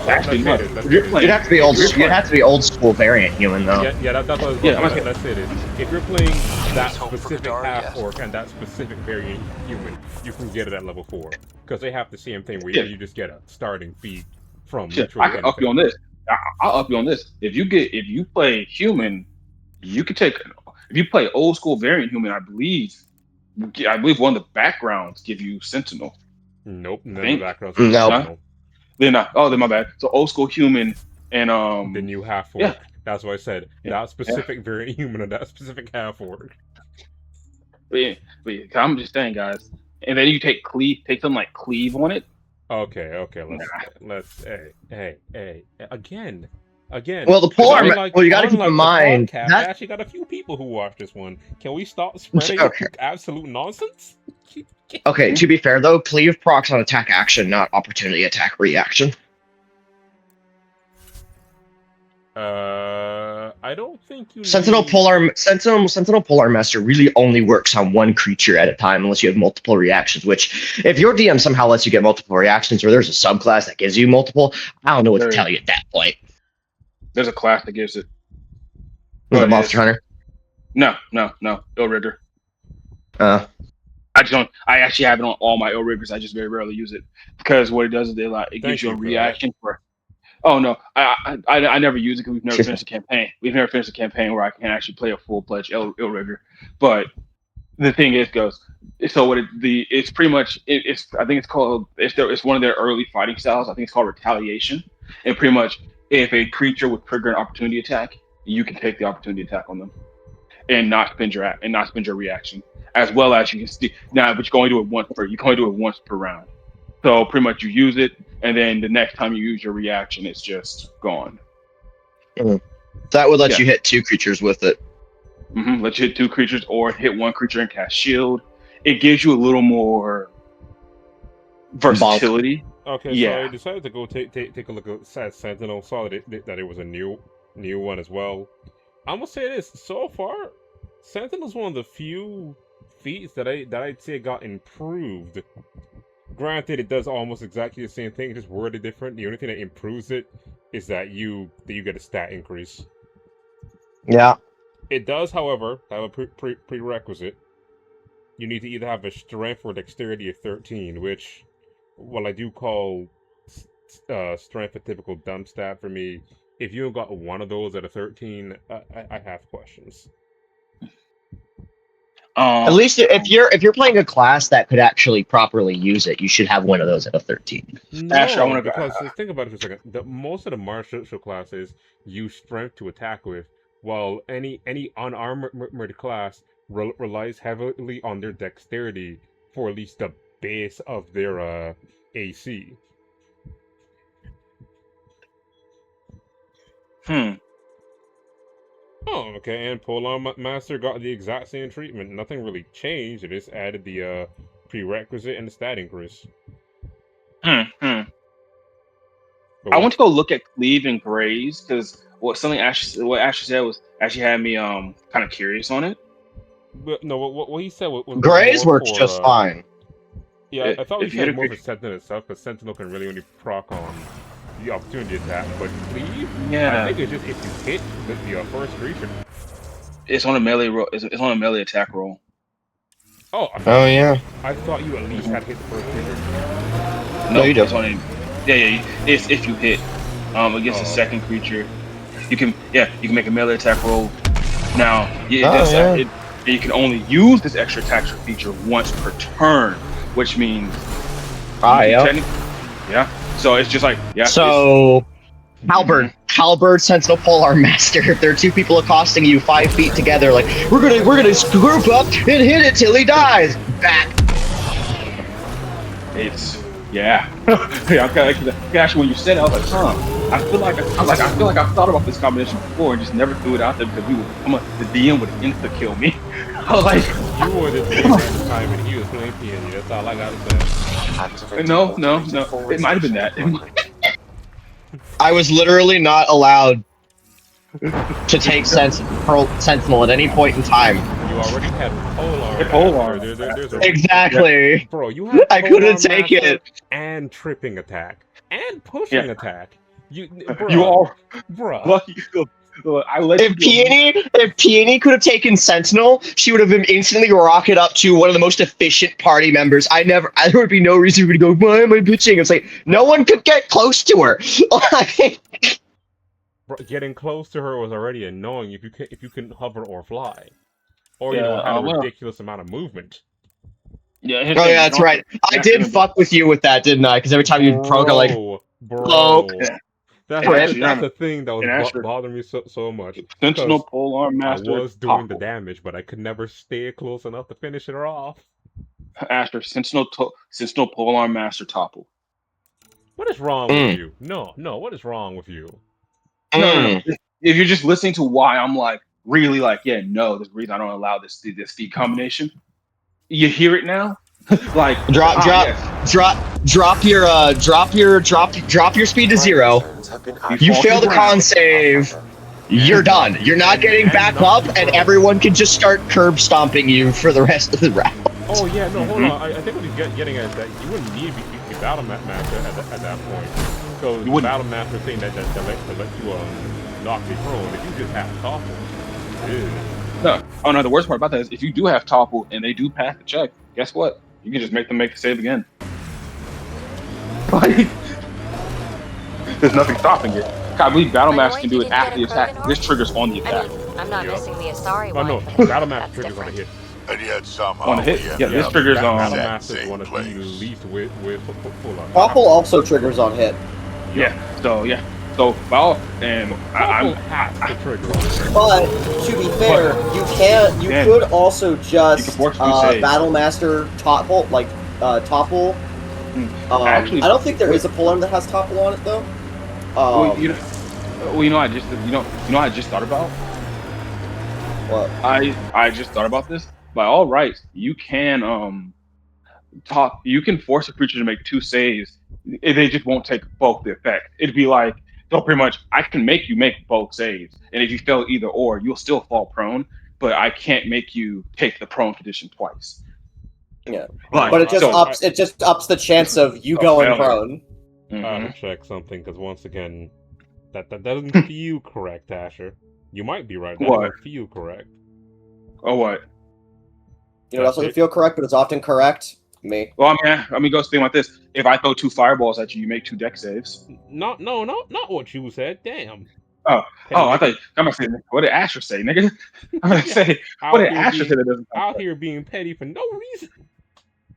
Okay. You'd have to be old. You'd have to be old school variant human though. That's what I was about to say. Let's say this: if you're playing that specific half orc and that specific variant human, you can get it at level 4 because they have the same thing where you just get a starting feat from. I can up you on this. I'll up you on this. If you play human, you can take. If you play old school variant human, I believe one of the backgrounds give you Sentinel. Nope, none of the backgrounds. No. They're not. Oh, they're my bad. So old school human and the new half orc. Yeah. That's what I said. That specific variant human and that specific half orc. But I'm just saying, guys. And then you take something like cleave on it. Okay. Let's. Hey. Again. Well, the polar. You got to keep in mind that I actually got a few people who watch this one. Can we stop spreading absolute nonsense? Okay. To be fair, though, cleave procs on attack action, not opportunity attack reaction. I don't think you. Sentinel Polar Master really only works on one creature at a time unless you have multiple reactions. Which, if your DM somehow lets you get multiple reactions, or there's a subclass that gives you multiple, I don't know what to tell you at that point. There's a class that gives it. The Monster Hunter? No. Ill Rigger. I actually have it on all my Ill Riggers. I just very rarely use it because what it does is it gives you a reaction for. Oh no, I never use it because we've never finished a campaign. We've never finished a campaign where I can actually play a full-fledged Ill Rigger. But the thing is, it's pretty much I think it's one of their early fighting styles. I think it's called retaliation, and pretty much if a creature would trigger an opportunity attack, you can take the opportunity attack on them, and not spend your reaction, as well as you can see now. But you can only do it once per round. So pretty much you use it, and then the next time you use your reaction, it's just gone. Mm-hmm. That would let you hit 2 creatures with it. Mm-hmm. Let you hit 2 creatures, or hit 1 creature and cast shield. It gives you a little more versatility. Okay, so I decided to go take a look at Sentinel. Saw that it was a new one as well. I'm gonna say this: so far, Sentinel's one of the few feats that I'd say got improved. Granted, it does almost exactly the same thing, just worded different. The only thing that improves it is that you get a stat increase. Yeah. It does, however, have a prerequisite. You need to either have a strength or dexterity of 13, which, well, I do call strength a typical dumb stat for me. If you got one of those at a 13, I have questions. At least if you're playing a class that could actually properly use it, you should have one of those at a 13. No, because think about it for a second. Most of the martial classes use strength to attack with, while any unarmored class relies heavily on their dexterity for at least the base of their AC. Oh, okay, and Polar Master got the exact same treatment. Nothing really changed. It just added the prerequisite and the stat increase. I want to go look at Cleave and Graze because what Ashley said was actually had me kind of curious on it. But no, what he said was Graze works just fine. Yeah, I thought he said more for Sentinel itself, because Sentinel can really only proc on the opportunity attack, but Cleave, I think it's just if you hit the first creature. It's on a melee roll. It's on a melee attack roll. Oh yeah. I thought you at least had hit the first creature. No, you don't. It's if you hit against the second creature, you can make a melee attack roll. Now you can only use this extra attack feature once per turn, which means So it's just like So Halberd, Sentinel Polar Master. If there are 2 people accosting you 5 feet together, like we're gonna group up and hit it till he dies. Back. It's Actually, when you said it, I was like, I feel like I've thought about this combination before and just never threw it out there because the DM would insta kill me. I was like, you were the DM at the time and he was playing PNU. That's all I gotta say. No. It might have been that. I was literally not allowed to take Sentinel at any point in time. already had polearm. Polearm. There's a Exactly. bro. You have I couldn't take master it. and tripping attack and pushing attack. You all, bro. lucky. I let If Peony could have taken Sentinel, she would have been instantly rocket up to one of the most efficient party members. There would be no reason for me to go, why am I bitching? It's like, no one could get close to her. Bro, getting close to her was already annoying if you couldn't hover or fly. Or, Yeah, had a ridiculous amount of movement. Yeah, that's right. I did fuck with you with that, didn't I? Because every time you broke, like, bro. Yeah. That's the thing that was bothering me so much. Sentinel Polearm I Master. was doing the damage, but I could never stay close enough to finish it off. Asher, Sentinel Polearm Master Topple. What is wrong with you? No, what is wrong with you? No. If you're just listening to why I'm like, really like, yeah, no, there's a reason I don't allow this feed combination. You hear it now? Like drop your speed to 0. You fail the con save. You're done. You're not getting back up, and everyone can just start curb stomping you for the rest of the round. Oh yeah, no, hold on. I think what he's getting at is that you wouldn't need to be battle master at that point. So the battle master thing that let you knock me prone. If you just have topple. No. Oh no, the worst part about that is if you do have topple and they do pass the check, guess what? You can just make them make the save again. There's nothing stopping it. I believe Battle Master can do it after the attack. This triggers on the attack. I'm not missing the Asari one. Oh no, Battle Master triggers on a hit. And yet somehow on a hit. This triggers on. Battle Master is one of the least with full on. Topple also triggers on hit. Yeah. So well, and I'm But to be fair, you could also just Battle Master topple topple. Actually, I don't think there is a polearm that has topple on it though. I just thought about. What? I just thought about this. By all rights, you can you can force a creature to make 2 saves. They just won't take both the effect. It'd be like, so pretty much, I can make you make both saves, and if you fail either or, you'll still fall prone. But I can't make you take the prone condition twice. Yeah, but it just ups the chance of you going prone. I have to check something because once again, that doesn't feel correct, Asher. You might be right. That doesn't feel correct. Oh, what? You know, that's doesn't feel correct, but it's often correct. Me. Well, I mean, go something like this. If I throw 2 fireballs at you, you make 2 deck saves. Not what you said. Damn. I thought I'm gonna say, what did Asher say, nigga? I'm gonna say, what did Asher say that doesn't? Out here being petty for no reason.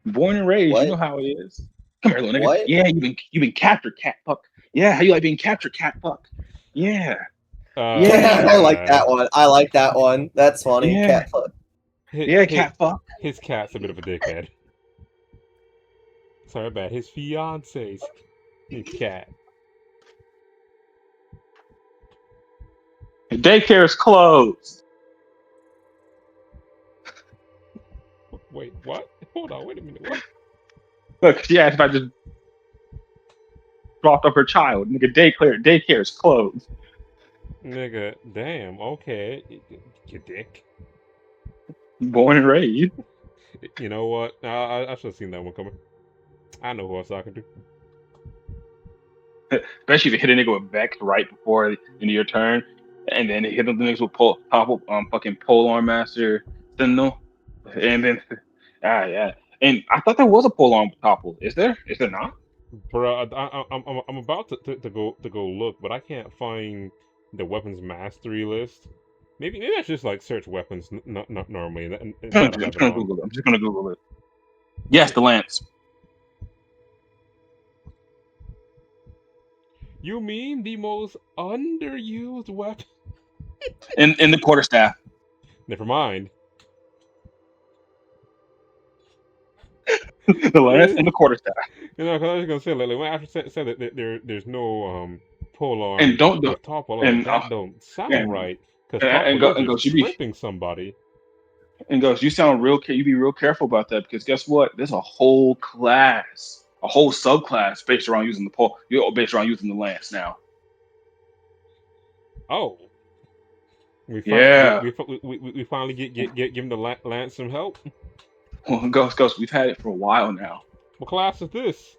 Born and raised, you know how it is. Come here, little nigga. What? Yeah, you've been captured, cat fuck. Yeah, how you like being captured, cat fuck? Yeah. Yeah, I like that one. That's funny. Yeah. Cat fuck. Cat fuck. His cat's a bit of a dickhead. Sorry about his fiance's cat. Daycare is closed. Wait, what? Hold on, wait a minute. What? Look, she asked if I just dropped off her child. Nigga, daycare is closed. Nigga, damn, okay. You dick. Born and raised. You know what? I should have seen that one coming. I know who I was talking to. Especially if you hit a nigga with Vex right before the end of your turn, and then hit the niggas with fucking Polearm Master Sentinel, and then yeah. And I thought there was a Polearm topple. Is there? Is there not? Bro, I'm about to go look, but I can't find the weapons mastery list. Maybe I should just like search weapons not normally. I'm just gonna Google it. Yes, the lance. You mean the most underused weapon? in the quarterstaff. Never mind. The lance and the quarterstaff. You know, because I was gonna say, like when Asher said that there's no polearm and don't topple, and that don't sound right because you're tripping somebody. And goes, you be real careful about that because guess what? There's a whole class, a whole subclass based around using the lance now. Oh. We finally give him the Lance some help. Well, Ghost, we've had it for a while now. What class is this?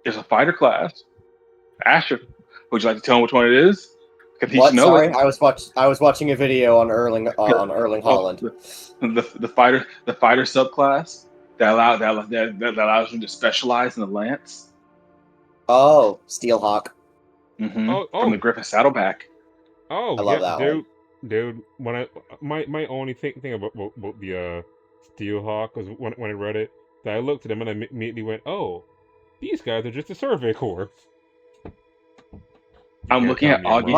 It's a fighter class. Asher, would you like to tell him which one it is? What? Sorry, I was watching a video on Erling Holland. The fighter subclass that allows him to specialize in the lance. Oh, Steelhawk. From the Griffin Saddleback. Oh, I love that one. Dude, when my only thing about the Steelhawk was when I read it, that I looked at them and I immediately went, oh, these guys are just a survey corps. I'm looking at Augie's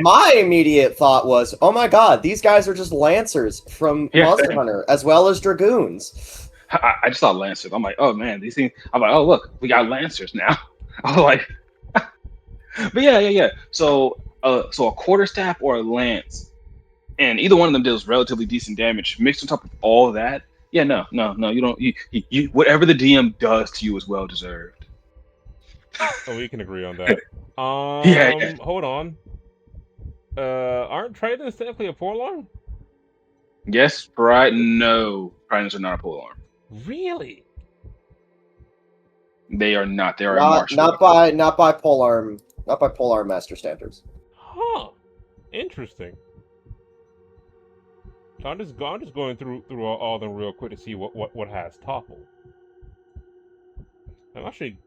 my immediate thought was, oh my god, these guys are just Lancers from Monster Hunter, as well as Dragoons. I just saw Lancers. I'm like, oh man, these things. I'm like, oh look, we got Lancers now. I was like, but yeah. So a quarterstaff or a lance, and either one of them deals relatively decent damage. Mixed on top of all of that, yeah, no, you don't. You whatever the DM does to you is well deserved. Oh, we can agree on that. Yeah. Hold on. Aren't Tritons technically a polearm? Yes, right. No, Tritons are not a polearm. Really? They are not. They are not by polearm master standards. Huh. Interesting. I'm just going through all of them real quick to see what has topple. I'm actually.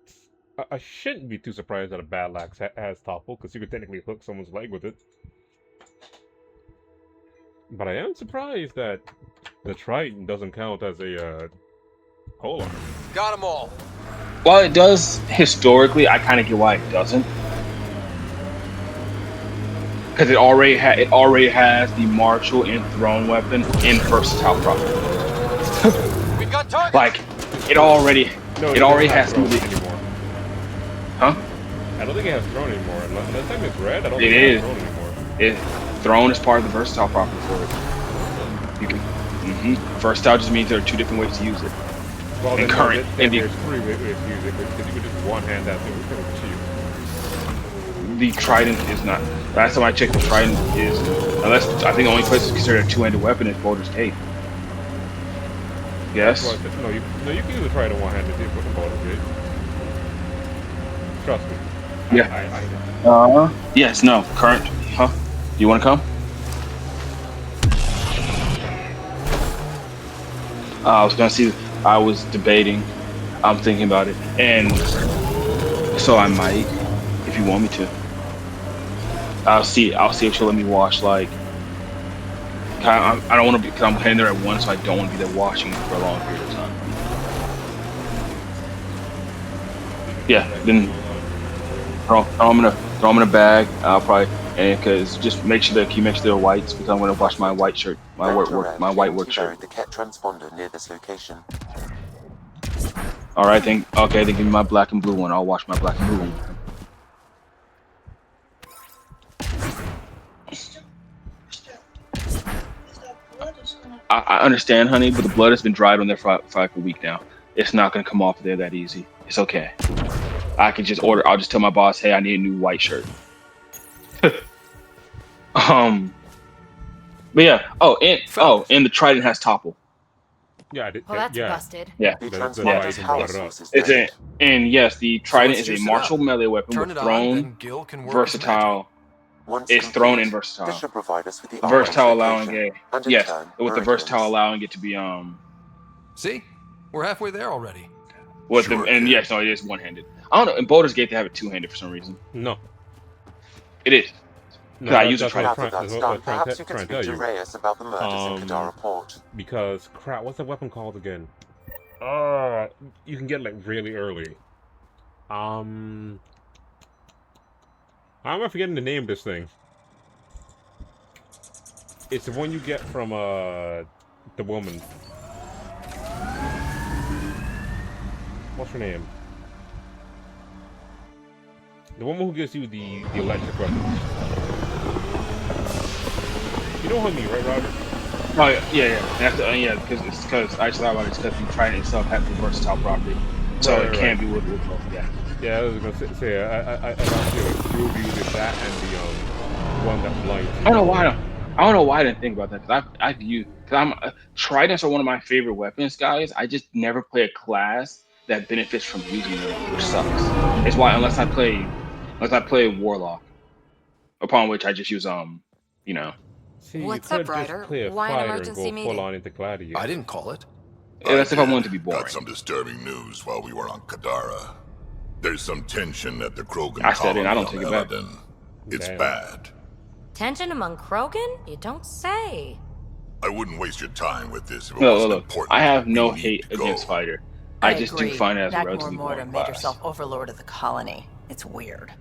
I shouldn't be too surprised that a battle axe has topple, because you could technically hook someone's leg with it. But I am surprised that the Triton doesn't count as a polearm. Got them all. While it does historically, I kind of get why it doesn't, because it already has the martial and thrown weapon in versatile property. We've got targets. Like it already has thrown anymore. Huh? I don't think it has thrown anymore. Unless time it's red, I don't think it has thrown anymore. Thrown is part of the versatile property for it. You can. Versatile just means there are two different ways to use it. Well, and current. There's three ways to use it, because you could just one hand that thing with cheap. The Trident is not. Last time I checked, the Trident is, unless I think the only place it's considered a two-handed weapon is Boulder's Gate. Yes. No, you can use a Trident one-handed with Boulder's Gate. Trust me. Yeah. Yes. No. Current. Huh? You want to come? I was gonna see. I was debating. I'm thinking about it, and so I might, if you want me to. I'll see if she'll let me watch. Like, I don't want to be, because I'm heading there at 1, so I don't want to be there watching for a long period of time. Yeah. Then throw them in a bag. I'll probably, because just make sure they're whites, because I'm gonna wash my white shirt, my white work shirt. The Ket transponder near this location. All right, then give me my black and blue one. I'll wash my black and blue one. I understand, honey, but the blood has been dried on there for like a week now. It's not gonna come off there that easy. It's okay. I can just order. I'll just tell my boss, hey, I need a new white shirt. But yeah. And the Trident has topple. Yeah, I did. Well, that's busted. Yeah. And yes, the Trident is a martial melee weapon with thrown, versatile. It's thrown and versatile. Versatile allowing it. Yes, with the versatile allowing it to be See, we're halfway there already. Yes, no, it is one-handed. I don't know. In Boulder's Gate, they have it two-handed for some reason. No, it is. No, I use it. Perhaps you can speak to Reyes about the murders in Kadara Port. Because crap, what's the weapon called again? You can get like really early. I'm forgetting the name of this thing. It's the one you get from the woman. What's her name? The woman who gives you the electric weapons. You know what I mean, right, Roger? Oh yeah. Because I just thought about it. Because the Trident itself has the versatile property, so it can be with both. Yeah. Yeah, I was gonna say I feel like you'll be with that and the one that blinds. I don't know why. I don't know why I didn't think about that because I've used because I'm tridents are one of my favorite weapons, guys. I just never play a class that benefits from using them, which sucks. It's why unless I play warlock, upon which I just use you know. See, What's you up, could just Ryder? play a Why an fighter and emergency go meeting? full on into gladiator. I didn't call it. That's if I wanted to be boring. Got some disturbing news while we were on Kadara. There's some tension at the Krogan I said it, colony I don't on take it back. Eladin. It's Damn. bad. Tension among Krogan? You don't say. I wouldn't waste your time with this if it No, wasn't look, important. I have We no need hate to go. against fighter. I just do agree. find it as a Nakmor relatively Morta boring made class. herself overlord of the colony. It's weird.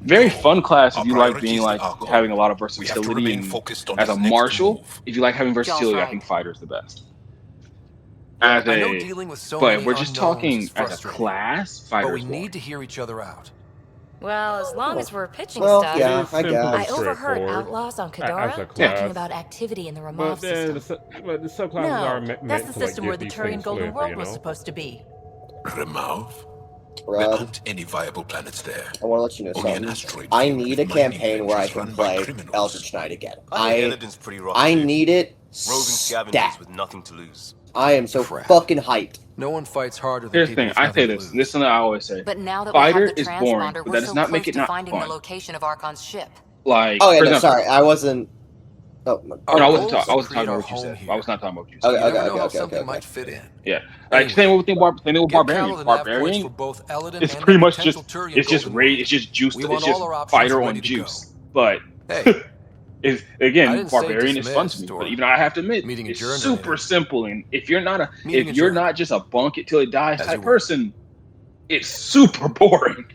Very fun class if Our you like priority being is the like Archon. having a lot of We have to versatility. remain And focused on as a this next marshal, move. if you like having versatility, I right. think fighter's the best. Look, As I know a, dealing with so but many we're just unknowns talking is as a frustrating, class. but Fighter we is need boring. to hear each other out. Well, as long as we're pitching Well, stuff. yeah, It is I simple guess. and I overheard straightforward outlaws on as a Kadara class. talking about activity in the Ramov But then system. but the subclasses are No, meant that's the to like system where get the these Turian things Golden flavor, World you was know? supposed to be. Remouth? There Rod, aren't any viable planets there. I want to let you know Only an something. asteroid I field need with a campaign mining where I ventures can run by play criminals. Eldritch Knight again. I think Eladin's pretty rough. I too. need it Roving scavengers stat. with nothing to lose. I am so Crap. fucking hyped. No one fights harder than Here's the people thing. with I nothing say to this. lose. This is something I always say. But now that Fighter we have the is boring, transponder, but we're that does so not close make it to not finding fun. the location of Archon's ship. Like, Oh yeah, for no, example, sorry, I wasn't. Oh, Oh, no, I Our wasn't, goal is I to wasn't create talking about our what you home said. here. I was not talking about what you said. Okay, You never know how okay. something might fit in. Yeah, like same Anyway, with get Barbarian. Cal the nav points Barbarian, for both Eladin it's and pretty the much potential just Turian it's just Golden raid, World. it's just juice, We it's want just all our options fighter ready on to juice. go. But Hey, is I again, didn't say Barbarian is fun to dismissed me. But or even I have to admit, meeting it's adjourned or super anything. simple. And if you're not Meeting if you're adjourned. not just a bunk it till it dies As type you were. person, it's super boring.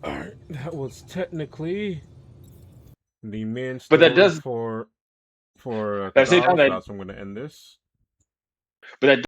Alright, that was technically the main But that story does for at the same time Kadara, so that that's when I'm gonna end this. but that